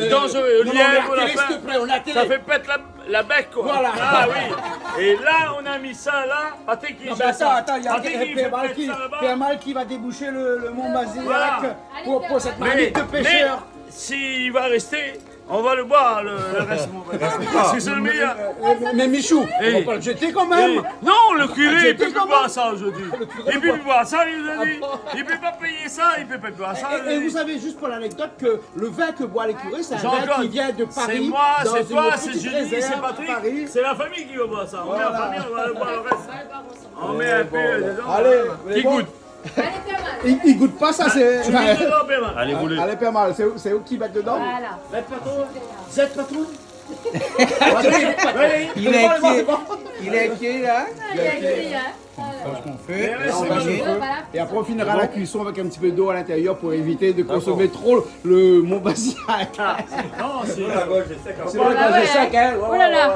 Dangereux, au lièvre, au lapin. Ça fait pète la bec, quoi. Voilà. Ah oui. Et là, on a mis ça là. Patrick, il fait ça. Attends, il y a Patrick, il fait Pierre pète ça là-bas. Mal qui va déboucher le Montbazillac Voilà. pour cette marmite de pêcheur. s'il va rester, on va le boire, le reste, mon frère. Parce que c'est le meilleur. Mais Michou, on Eh. va pas le jeter quand même. Non, le curé, il peut J'étais plus comment boire ça aujourd'hui. Il peut plus boire ça, il nous a dit. Il peut pas payer ça, il peut pas boire ça. il nous a Et dit. vous savez, juste pour l'anecdote, que le vin que boit les curés, c'est un vin Jean-Claude, qui vient de Paris. c'est moi, dans c'est une toi, c'est petite Julie, réserve c'est à Patrick. Paris. C'est la famille qui va boire ça. On met la famille, on va le boire le reste. On met un peu dedans. Allez, Qui bon. goûte? Il goûte pas ça, c'est. Tu goûtes dedans, Béman. Allez, vous Allez, pas mal, c'est eux qui mettent dedans. Voilà. Vous êtes patron? Il est inquiet. Il est inquiet là. Il y a écrit, hein. Franchement, fait. On va chauffer. Voilà. Et après, on finira la cuisson avec un petit peu d'eau à l'intérieur pour éviter de consommer trop le Montbazillac. Non, c'est. C'est vrai Ah que ouais, j'ai sec, hein. Oh là là.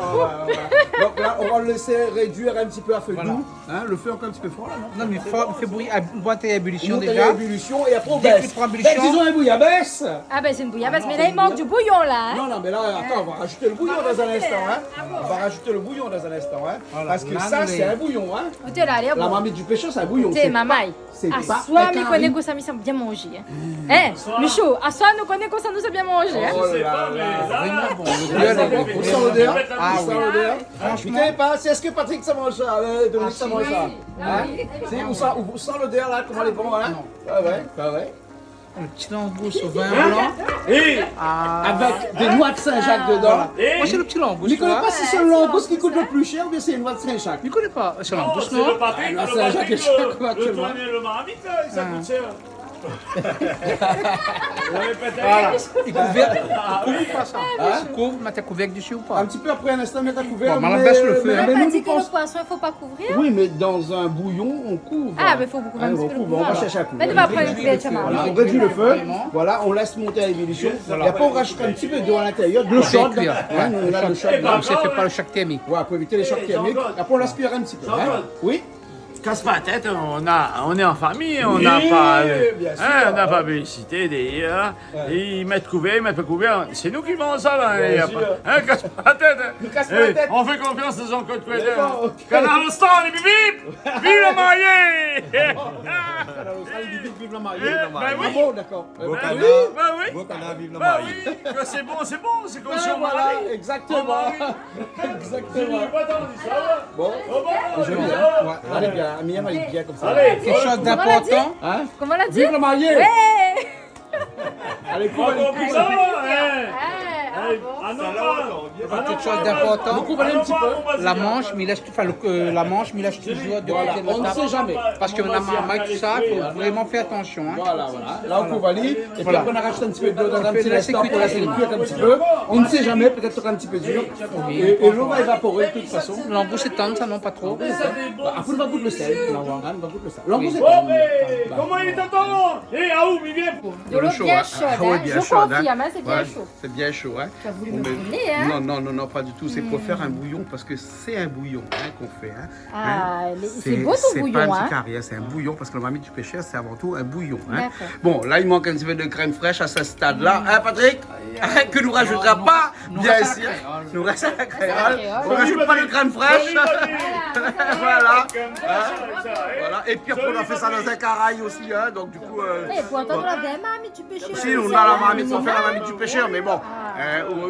Donc là, on va le laisser réduire un petit peu à feu doux. Hein, le feu encore un petit peu fort là, non? Non, mais il fait bouillir, boîte à ébullition Monter à déjà. ébullition et après on Dès qu'il baisse. prend ébullition. Disons un bouillabaisse. Ah ben c'est une bouillabaisse, mais là il manque du bouillon là. Hein. Non, non, mais là, attends, on va rajouter le bouillon dans un instant. Hein. On va rajouter le bouillon dans un instant. Hein. Parce que Là, ça, nous, c'est les- un bouillon. Hein. Écoutez là, allez, La bon. marmite du pêcheur, c'est un bouillon. Écoutez, maman. c'est À pas soi, un nous carré. connaissons que ça nous bien mangé. Hein, Michaud, à soi, nous connaissons que ça nous bien mangé. Hein. Oh Je sais là pas, mais là. là. Bon, le duel est bon. On sent l'odeur. Ah On sent oui. l'odeur. Franchement. Putain, pas, est-ce que Patrick ça mange ça? Dominique ça mange ça? Ah Hein? oui. C'est- on sent l'odeur là, comment elle est bonne, hein? Ah ouais, ah ouais. Le petit langouste au vin blanc. Et. Avec des noix de Saint-Jacques dedans. Moi, c'est le petit langouste. Je ne tu connais vois. pas si c'est le langouste qui coûte le plus cher ou bien c'est une noix de Saint-Jacques. Je ne connais pas. C'est le Non, langouste, c'est le non? Patrick, Ah, le c'est un Jacques Patrick, et Jacques, le actuellement. tourner le marmite, ça coûte cher. Il couvre pas ça. Il couvre, mais t'as couvert dessus ou pas? Un petit peu après un instant, mettre à couvert. Bon, maintenant, baisse le feu, mais hein. nous, On a nous dit que le pensons- poisson, il ne faut pas couvrir. Oui, mais dans un bouillon, on couvre. Ah, mais il faut beaucoup Hein, un on petit peu le couvre, on va couvrir. chercher à couvrir. Mais tu vas prendre une couverte, Voilà, Chamar. on réduit le feu, Vraiment. voilà, on laisse monter à l'ébullition, et après on rajoute un petit peu d'eau à l'intérieur, de l'eau chaude, cuire. hein, on a le chaud, Comme ça, fait pas le choc thermique. voilà, pour éviter les chocs thermiques, après on l'aspire un petit peu, hein. Oui, Casse pas la tête, on est en famille, on n'a pas, bien sûr. on n'a pas publicité d'ailleurs. Ils mettent couvert, ils mettent pas couvert. C'est nous qui vendons ça là. Il y a sûr. pas- hein, casse pas la tête. casse pas la tête. On fait confiance à Jean-Claude Couette. D'accord, ok. Canal Austin, les bibip. Vive le marié. vive la mariée. Ben oui. Ah bon, d'accord. Ben oui, vive la ben oui. Que c'est bon, c'est comme si on Voilà, mariait. exactement, Je exactement. dis pas tant, ça va. Bon, Oh, bon, je ça viens, va. ouais, allez bien, Miam, elle est bien comme ça. Allez, Quelque chose d'important. Hein? Comment on l'a dit? Vive la mariée. Ouais. Allez, on va coupe, ça, hein. Ah bon. Ah non, pas. Quelque chose d'important. Beaucoup un petit peu. La manche, mais il laisse, enfin, la manche, mais il laisse toujours de Voilà, côté de on ne la sait table. jamais. Parce que la marmaille, tout ça, il faut vraiment faire attention. Hein. Voilà, voilà. Là, on couvre Ali. Et puis Voilà. après, on a rajouté un petit peu d'eau dans un fait petit la instant pour sécurité. laisser le cuire un petit peu. On ne sait jamais, peut-être sera un petit peu dur. Et l'eau va évaporer de toute façon. Le langouste est tendre, ça non pas trop. Après, on va goûter le sel. On va goûter le sel. L'angouste est Oh, tendre. mais comment il est temps? Eh, Aoum, il vient pour. De l'eau chaud, bien hein. chaude. Ah ouais, Hein. bien Je chaude, hein. confirme, hein, c'est bien Ouais, chaud. c'est bien chaud, hein. Tu as voulu me Mais- brûler, hein. non, pas du tout. C'est pour faire un bouillon parce que c'est un bouillon hein, qu'on fait. Hein. Ah, Hein. c'est beau ton C'est pas bouillon, un hein. petit carré, hein, c'est un bouillon parce que le marmite du pêcheur, c'est avant tout un bouillon. Hein. D'accord. Bon, là, il manque un petit peu de crème fraîche à ce stade-là. Hein, Patrick? Que nous rajoutera pas, bien sûr. Nous reste à la créole. On ne rajoute pas de crème fraîche. Voilà. Voilà. Et puis après, on a fait ça dans un caraï aussi. Hein. Donc, du coup. Eh, pour entendre la vraie marmite du pêcheur. Si, on a la marmite, on fait la marmite du pêcheur, mais bon,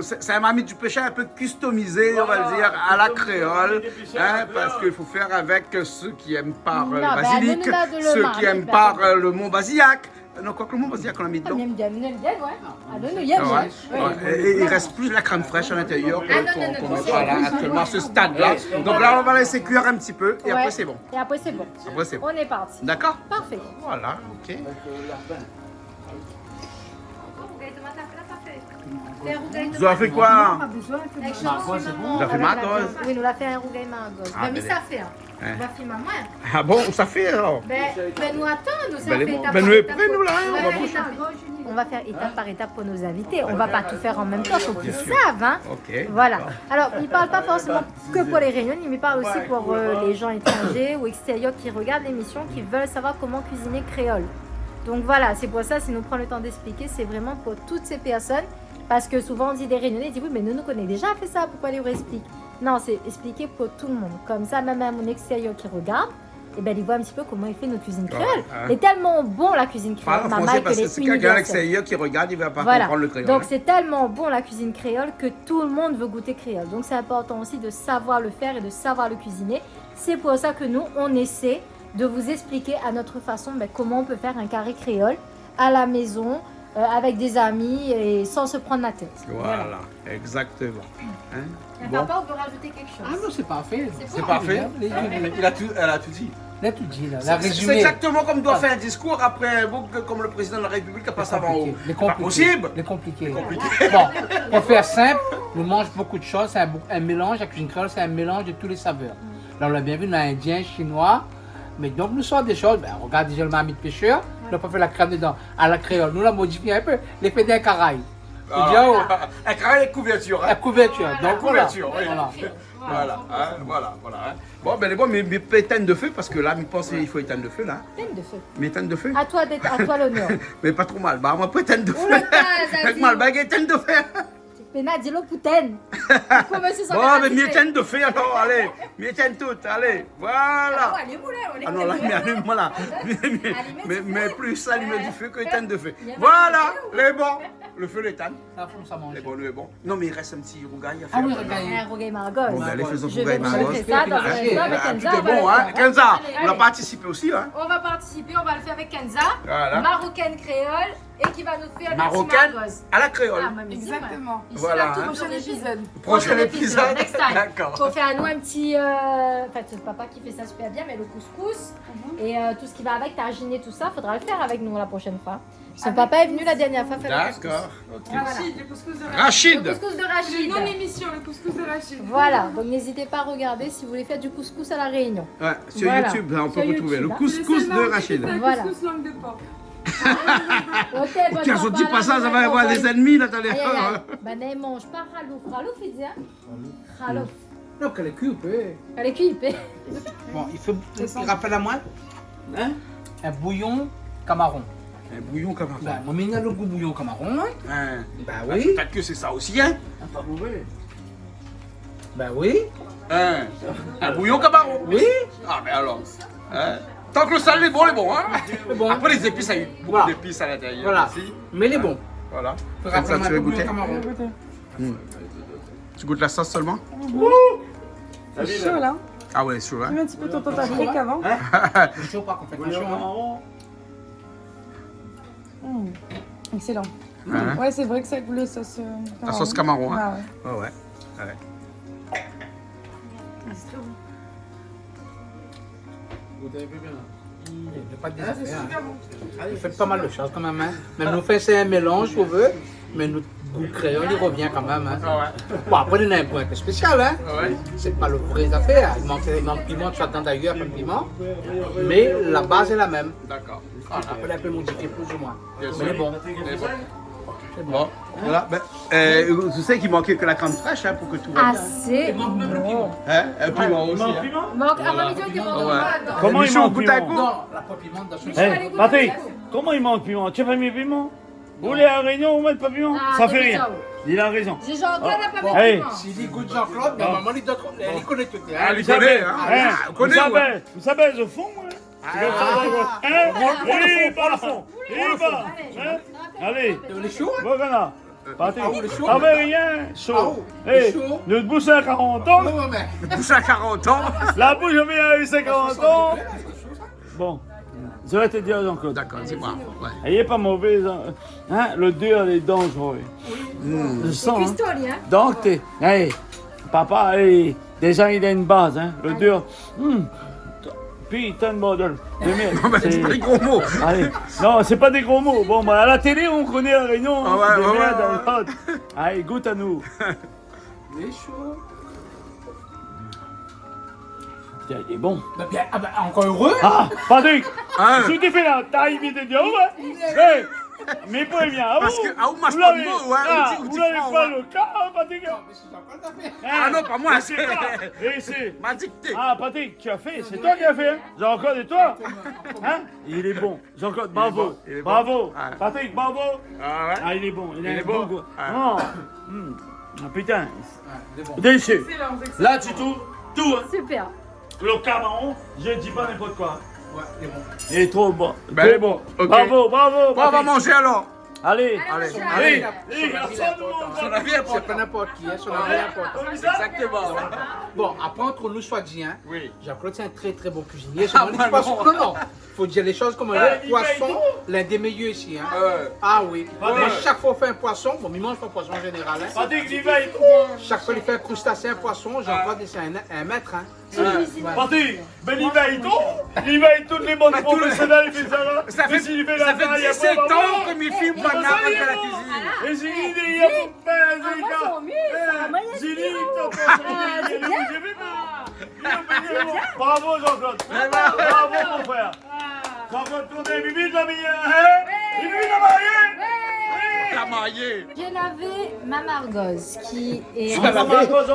c'est un marmite du pêcheur un peu customisé, on va le dire, à la créole, hein, parce qu'il faut faire avec ceux qui aiment pas le Non, ben, basilic, nous, on a de le ceux marmite, qui aiment ben. pas le Montbazillac. Non, quoi que le Montbazillac, on l'a mis dedans. Miam, miam, miam, miam, ouais. Ah, non, non, miam, Ouais, miam. ouais. Et il reste plus de la crème fraîche à l'intérieur Ah, non, non, qu'on non, met c'est pas là, bon. actuellement à ce stade-là. Donc là, on va laisser cuire un petit peu et Ouais. après c'est bon. Et après, c'est bon. Après c'est bon. On est parti. D'accord? Parfait. Voilà, ok. fait un rougail de Vous avez fait quoi? Avec cheveux sur maman. Vous avez fait Marcos? Oui, nous l'a fait un rougail Marcos. Ah, Mais ben, ça fait. hein. On va filmer moins. Ah bon, ça fait alors? Ben nous attendons, ça Ben, fait les bons. étape Ben, par nous, étape. prêts, nous, là, hein, On on va va faire on va faire étape par étape pour nos invités. On va pas tout faire en même temps, faut qu'ils savent. Hein. Ok. Voilà. Alors, il ne parle pas forcément que pour les réunions, il me parle aussi pour les gens étrangers ou extérieurs qui regardent l'émission, qui veulent savoir comment cuisiner créole. Donc voilà, c'est pour ça, si nous prenons le temps d'expliquer, c'est vraiment pour toutes ces personnes. Parce que souvent on dit des réunions, ils disent oui, mais nous connaissons déjà fait ça, pourquoi les réexplique? Non, c'est expliquer pour tout le monde. Comme ça, même à mon extérieur qui regarde, eh ben, il voit un petit peu comment il fait nos cuisines créoles. C'est tellement bon la cuisine créole, Parle en maman, français que parce que les c'est quelqu'un à universels. l'extérieur qui regarde, il va pas Voilà. comprendre le créole. Donc c'est tellement bon la cuisine créole que tout le monde veut goûter créole. Donc c'est important aussi de savoir le faire et de savoir le cuisiner. C'est pour ça que nous, on essaie de vous expliquer à notre façon comment on peut faire un carré créole à la maison, avec des amis et sans se prendre la tête. Voilà, exactement. Hein? Et Bon. papa, on veut rajouter quelque chose. Ah non, c'est parfait. C'est parfait. Elle a tout dit. Elle a tout dit, là. La C'est résumé. exactement comme doit faire un discours après un bouc comme le président de la République a passé avant haut. Les C'est pas compliqués. possible. Les compliqués. Bon, pour faire simple, nous mange beaucoup de choses. C'est un mélange, la cuisine créole, c'est un mélange de tous les saveurs. Là, on l'a bien vu, on a indien, chinois. Mais donc, nous sortons des choses. Ben, on regarde déjà le marmite pêcheur. On n'a pas fait la crème dedans. À la créole, nous la modifié un peu. L'effet d'un caraïbe. Un carré de couverture. La couverture. Donc, voilà. Couverture, oui. Voilà. Voilà, hein, voilà. Hein. Bon, ben les bons, mais pas éteindre de feu parce que là, il pense qu'il faut éteindre de feu là. Peine de feu. Mais éteindre de feu? À toi l'honneur. Mais pas trop mal. Bah, moi, pas éteindre de feu. Oula, Avec mal, bah, éteindre de feu. Pena, dis-le poutaine. Bon, mais m'y éteindre de feu alors, allez. M'y éteindre tout, allez. Voilà. Ah non, là, mais allume-moi là. Mais plus allumer du feu que éteindre de feu. Voilà, les bons. Le feu l'éteint. Ça fonce à manger. Les bons, le bon. Non, mais il reste un petit rougail à Ah faire. oui, regarde. Un rougail Margos. Bon, ben, allez, faisons Je rougail vais Margos. montrer ça dans un Ah, instant avec Ah, Kenza. tout est on va bon, le hein. faire, Kenza, on a Allez. participé aussi, hein. On va participer, on va le faire avec Kenza, Voilà. marocaine créole, et qui va nous faire Marocaine le petit Margos. à la créole. Ah, mais dis-moi. Exactement. Ici, Voilà, là, tout hein. prochain épisode. Prochain épisode. Next time. D'accord. Faut faire à nous un petit. En fait, c'est papa qui fait ça super bien, mais le couscous et tout ce qui va avec, taginer, tout ça, faudra le faire avec nous la prochaine fois. Son papa est venu la dernière fois faire le couscous. D'accord. Rachid, le couscous de Rachid. Le Rachid. couscous de Le Rachid. nom de l'émission, le couscous de Rachid. Voilà, donc n'hésitez pas à regarder si vous voulez faire du couscous à la Réunion. Ouais, sur Voilà. YouTube, là, on peut Sur retrouver le YouTube, hein. couscous de Rachid. Voilà. Le couscous langue de porc. Ok, Tiens, on dit pas ça, ça va y avoir des ennemis là, t'as les. Aïe, aïe, aïe. Ben, ne mange pas Khalouf. Khalouf, il dit, hein? Khalouf. Donc, elle est cuite. Elle est cuite. Bon, il rappelle à moi hein, un bouillon camaron. Un bouillon comme Bah, moi, il y a le goût bouillon camaron. Hein. Hein. Bah oui. Peut-être que c'est ça aussi, hein. Bah oui. Hein. Un bouillon cabaron. Oui. Ah, mais alors. Hein. Tant que le sale est bon, hein. C'est bon. Après, les épices, il y a eu beaucoup Voilà. d'épices à l'intérieur. Voilà. aussi. Mais il est bon. Voilà. Faut Comme rappeler ça, tu un veux peu goûter. bouillon camaron. Tu goûtes la sauce seulement? C'est chaud là. Ah ouais, sûr, Tu hein. mets un petit peu ton tentatrique avant. Je sais pas qu'on fait attention. Excellent. Hein. Ouais, c'est vrai que ça goûte la sauce. La sauce camaron, hein. Ah ouais. Ouais, ouais. C'est très bon. Il n'y a pas de désaffaire. Vous faites pas mal de choses quand même. Hein. Même nous faisons c'est un mélange, on veut, mais notre goût créole, il revient quand même. Hein. Bon, après, il y a un point un peu spécial. Hein. C'est pas le vrai affaire. Il manque piment, tu attends d'ailleurs, pas de piment. Mais la base est la même. D'accord. Voilà, après, il est un peu modifié plus ou moins. Mais il est bon. C'est bon. Voilà. Ben, tu sais qu'il manquait que la crème fraîche hein, pour que tout va bien. Assez bon. Hein? Un piment aussi. Hein. Donc, avant midi, on te demande Ouais. Comment il Michou, manque goûte à piment coup. Non, la pomme piment dans ce Hey, Patrick, comment il manque piment? Tu as pas mis piment? Vous voulez à Réunion, vous mettez pas piment? Ah, Ça fait c'est rien. ça. Il a raison. J'ai Jean-Claude n'a pas mis Hey. piment. S'il dit goûte Jean-Claude, normalement, il connaît tout. Ah, Hein. il connaît, hein. Hein, On connaît, ouais. vous savez, je fond, hein? Allez, Il est chaud, hein. voilà. Patrick, Ah, chaud. ça veut rien, chaud. Hey, chaud. notre bouche a 40 ans, Non, mais. Bouche à 40 ans. la bouche a eu 50 ans. Bon, je vais te dire Jean-Claude. D'accord, c'est moi. Ouais. Elle est pas mauvaise, hein? Le dur est dangereux. Je sens, hein? Pistoli, hein? Donc, papa, hey, déjà il a une base, hein? Le dur, putain de bordel. De merde. Non, mais c'est pas des gros mots. Allez. Non, c'est pas des gros mots. Bon, bah, à la télé, on connaît la réunion. Ah ouais, de ouais, merde, ouais, à l'époque. Allez, goûte à nous. Il est chaud. Putain, il est bon. Bah, bien, ah bah, encore heureux. Ah, Patrick, Hein? je t'ai fait là, t'as invité Dieu, ouais. Mais pas bien, ah Parce bon? que, ah, vous mâchez Vous pas de l'avez- mots, ouais, ah, ou vous tu l'avez prends, pas ouais. le cas, hein, Patrick? Ah non, pas moi, Mais c'est c'est pas. Et c'est. m'a dicté. Ah, Patrick, tu as fait, c'est toi qui as fait, hein? Jean-Claude et toi? Hein? Il est bon. Jean-Claude, bravo. il est bon. Bravo. Ouais. Patrick, bravo. Ah ouais. Ah, il est bon. Il, Il a est un bon. goût. Ouais. Oh. Ah, putain. Il est bon. Déçu. Là, tu trouves tout, hein? Super. Le camarón, je dis pas n'importe quoi. Ouais, il est bon. Il est trop bon. Ben, Trop il est bon. Ok. Bravo, bravo. Bon, on va Patrick. manger alors. Allez. Allez. Allez. Allez. Son avis est pas n'importe qui, hein, son avis est important. Exactement. Bon, après, entre nous, soit dit, hein, Oui. Jean-Claude, c'est un très très bon cuisinier. Ah, C'est bah, poisson. non. Non, faut dire les choses comme il le poisson, paye l'un des meilleurs ici. Hein. Ouais. Ah oui. Ouais. Moi, chaque fois, on fait un poisson. Bon, il mange pas poisson en général. Hein. Patrick, il va être. Chaque fois, il fait un crustacé, un poisson. Jean-Claude, c'est un maître. Hein. Patrick, ben il va être tout. Il va être toutes les bonnes professionnelles, il fait ça là. Ça fait, Mais s'il fait ça la fait taille, 17 après, bah, ans que mes filles bah, pendant ça y après est, la bon. cuisine. Et Zélie, il y a mon père, moi, c'est au mieux, ça. Moi, il y a Zélie, zéro. t'as bravo Jean-Claude. Bravo mon frère. Jean-Claude, tournez, Bibi de la meilleure. Hein? Bibi de la mariée. La mariée. J'ai lavé ma margoze qui est.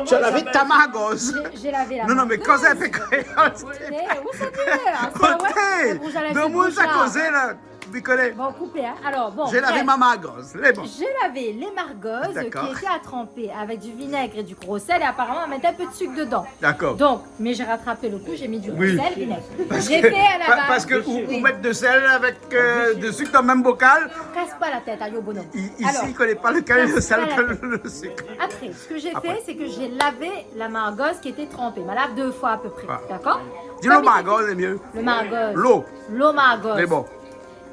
Tu as lavé ta margoze. J'ai lavé la Non, non, mais margoze. quand elle fait créole, Où ça t'est? Côté. Donne-moi ça causer là. Tu connais. Bon, coupé, hein. Alors, bon. J'ai lavé bref. ma margoze. Les bons. J'ai lavé les margozes D'accord. qui étaient à tremper avec du vinaigre et du gros sel et apparemment on mettait un peu de sucre dedans. D'accord. Donc, mais j'ai rattrapé le coup, j'ai mis du gros Oui. sel, vinaigre. J'ai fait à la base. Parce que vous mettez de sel avec de sucre dans le même bocal. Casse pas la tête, aïe au bonhomme. Ici, Alors, il ne connaît pas lequel est le casse sel pas que la le sucre. après, ce que j'ai Après. fait, c'est que j'ai lavé la margoze qui était trempée. Je la lave 2 fois à peu près. Ah. D'accord? Dis-le Comme il margoze, c'est mieux. était- Le margoze. L'eau, margoze. c'est bon.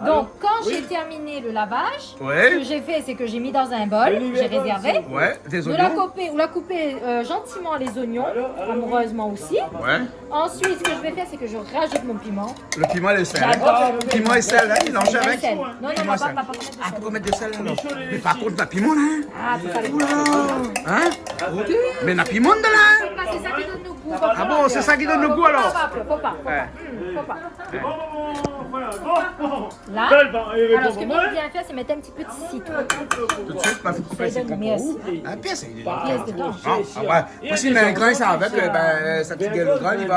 Donc, quand j'ai terminé le lavage, Ouais. ce que j'ai fait, c'est que j'ai mis dans un bol, j'ai réservé. Ouais, des De la oignons. couper, ou la couper gentiment les oignons, amoureusement aussi. Ouais. Ensuite, ce que je vais faire, c'est que je rajoute mon piment. Le piment et le sel. J'adore le Piment et sel, hein, il mange Sel, avec. sel. Non, non, Piment on et va sel. pas mettre de Ah, sel. pourquoi mettre de sel alors? Mais par contre, la piment là. Ah, c'est ça les Oula. Hein? Mais la piment de là. C'est ça qui donne le goût. Ah bon, c'est ça qui donne le goût alors? Faut pas. Faut pas. Là, Quel vent, alors ce que j'aime bien faire, c'est mettre un petit peu de citron. Tout de suite, bah, faut couper Ça le donne citron. mieux. Un pièce, il est là. Pièce dedans. Ah ouais. Parce qu'il a un grain, ça avec, ben, ça tire le grain, il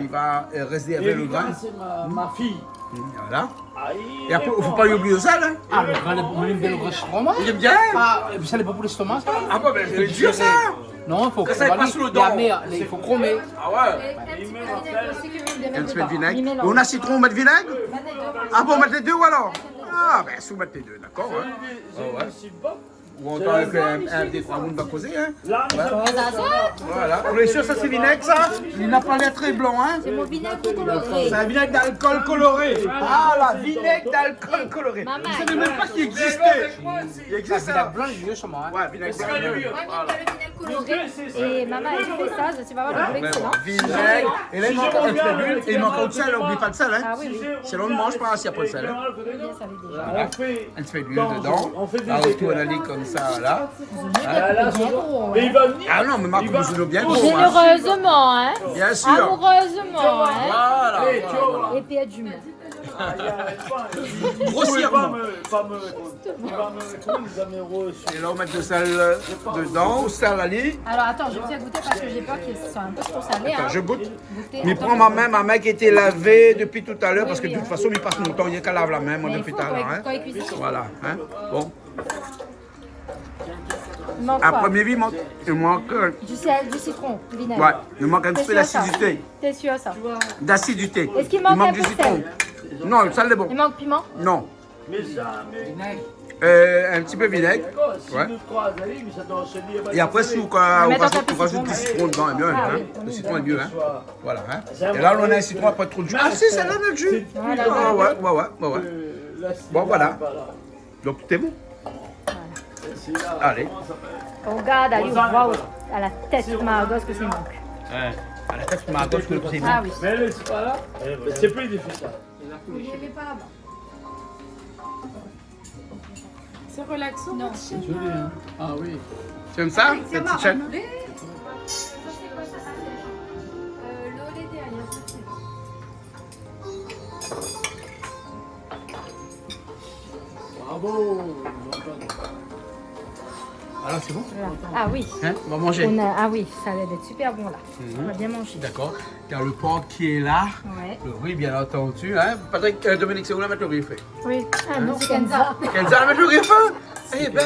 va rester avec le grain. C'est ma fille. Voilà. Et après, il ne faut pas lui oublier le sel, hein. Ah, le grand, on aime bien le grand fromage. Il aime bien. Ah, et puis ça n'est pas pour l'estomac, ça. Ah bon, ben, c'est dur ça. Non, il faut ça passe sous le dent. La mer, il faut cromer. Ah ouais. Un petit peu de vinaigre. On a citron, on met de vinaigre? Ah bon, on met les deux ou alors? Ah, ben, si vous mettez les deux, d'accord. Hein. Ah ouais. Ou on entend un des trois mounes va causer, hein. Voilà. Vous êtes sûr, ça c'est vinaigre, ça? Il n'a pas l'air très blanc, hein. C'est mon vinaigre coloré. C'est un vinaigre d'alcool coloré. Ah, la vinaigre d'alcool coloré. Maman. Je ne savais même pas qu'il existait. Il La existe vinaigre ça. blanc, il est sûrement. Hein. Ouais, vinaigre blanc. Moi, j'aime bien le vinaigre coloré. Et maman, elle fait ça, je sais pas, le bleu excellent. Vinaigre. Et là, il manque un petit peu d'huile. Et il manque un peu de sel, n'oublie pas de sel, hein. Ah oui, oui. Si l'on ne mange pas, s'il n'y a pas de sel. Hein. Bien, ça l'est déjà. Voilà. Un petit peu d'huile dedans. Là, on tourne la ligne comme ça, là. Bien gros, Mais il hein. va venir. Ah non, mais Marc, vous jouez bien gros, hein. Généreusement, hein. Bien sûr. Amoureusement, hein. Voilà. Et puis être jumeau. Grossièrement. Pas me répondre. Il va me répondre, il va me reçu. Et là, on met le sel dedans, au sel à lit. Alors attends, je vais faire goûter parce que j'ai peur qu'il soit un peu trop salé. Attends, Hein. je goûte. Goûter. Il Attends, prend ma main qui était lavée depuis tout à l'heure, parce que de toute façon, il passe mon temps, il n'y a qu'à laver la main, moi, mais il depuis faut tout à l'heure. Hein. quand il cuisine. Voilà. Hein. Bon. Il manque À quoi? premier vue, il manque, Du sel, du citron, du vinaigre. ouais, il manque un T'es petit peu sûr, ça? d'acidité. T'es sûr ça? D'acidité. Est-ce qu'il manque un du peu de citron. Non, le sel est bon. Il manque piment? Non. Mais ça, mais. Un petit peu de vinaigre. D'accord, si Ouais. nous trois allez, mais ça doit se lire. Et après, si vous mettre un peu de rajoutez citron. du citron dedans, c'est mieux. Ah Hein. oui, Le oui, citron est mieux. Hein. Voilà. Hein. C'est Et là, on a un citron, pas trop de jus. Ah si, ça donne le jus. Voilà, Ah voilà. ouais. Bon, voilà. Donc, tout est bon. Allez. On regarde, allez, on voit à la tête de ma gosse que c'est manque. À la tête, tu m'as à gauche que le président. Ah oui. Mais elle est pas là, c'est plus difficile. Vous n'y aimez pas là-bas? C'est relaxant. Non. C'est joli, hein. Ah oui. Tu aimes ça, cette petite chaîne? Le lait derrière, ça, c'est Bravo. Alors, c'est bon? Voilà. Ah oui. Hein? On va manger. Ah oui, ça a l'air d'être super bon là. On va bien manger. D'accord. Il y a le porc qui est là. Ouais. Le riz, bien entendu. Hein? Patrick, Dominique, c'est où la mettre le riz fait? Oui. Ah non, c'est Kenza. Kenza, la mettre le riz fait? Eh ben,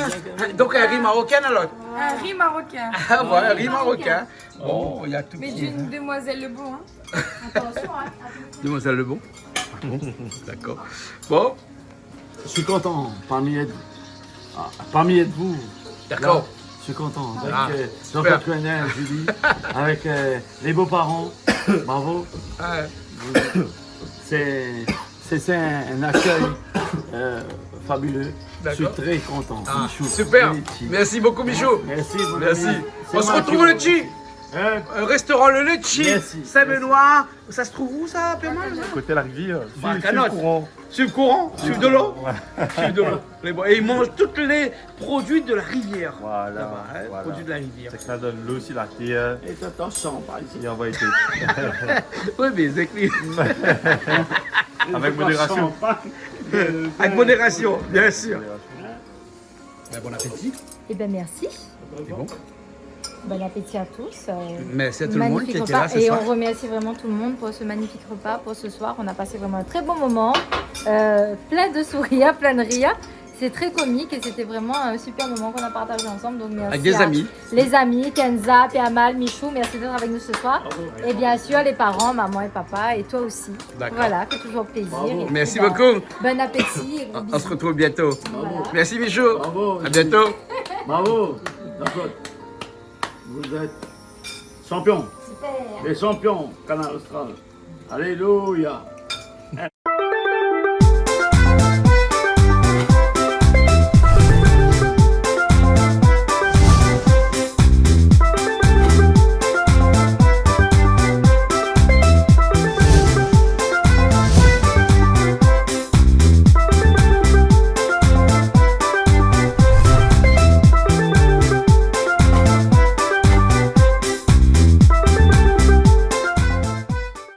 donc un riz marocain alors? Un riz marocain. Ah voilà, un riz marocain. Bon, il y a tout Mais qui est d'une demoiselle Lebon. Hein. Attention, hein. Demoiselle Lebon. Bon, d'accord. Bon, Je suis content parmi vous. d'accord. Là, je suis content. Avec Ah, Jean-Claude Coenel, Julie, avec les beaux-parents. Bravo. Ouais. C'est un accueil fabuleux. Je suis D'accord. très content. Ah, Michou, super. Letty. Merci beaucoup, Michaud. Merci. mon Merci. ami. C'est On se moi retrouve qui au vous- Letchi. Hein? Un restaurant le Letchi. Merci. Saint-Benoît. Ça se trouve où ça, Pémal? Côté la rivière, Bah, sur Canotte. le courant. Sur le courant, sur de l'eau. Sur de l'eau. Et ils mangent tous les produits de la rivière. Voilà, Là-bas, hein, voilà. produits de la rivière. C'est que ça donne l'eau aussi, la terre, Et attention, par ici. et on va être Oui, mais c'est clair. avec modération. Avec modération, bien sûr. Bon appétit. Eh bien, merci. C'est bon. Bon appétit à tous. Merci à tout le monde qui Magnifique était là repas. ce Et soir. on remercie vraiment tout le monde pour ce magnifique repas, pour ce soir. On a passé vraiment un très bon moment. Plein de sourires, plein de rires. C'est très comique et c'était vraiment un super moment qu'on a partagé ensemble. Donc merci Avec des à amis. les amis, Kenza, Péamal, Michou, merci d'être avec nous ce soir. Et bien sûr les parents, maman et papa et toi aussi. D'accord. Voilà, fait toujours plaisir. Et puis, Merci bah, beaucoup. Bon appétit et gros On se bisous. retrouve bientôt. Voilà. Merci Michaud. Bravo. À bientôt. Bravo. Jean-Claude. Vous êtes champion. Super. Les champions, Canal Austral. Alléluia.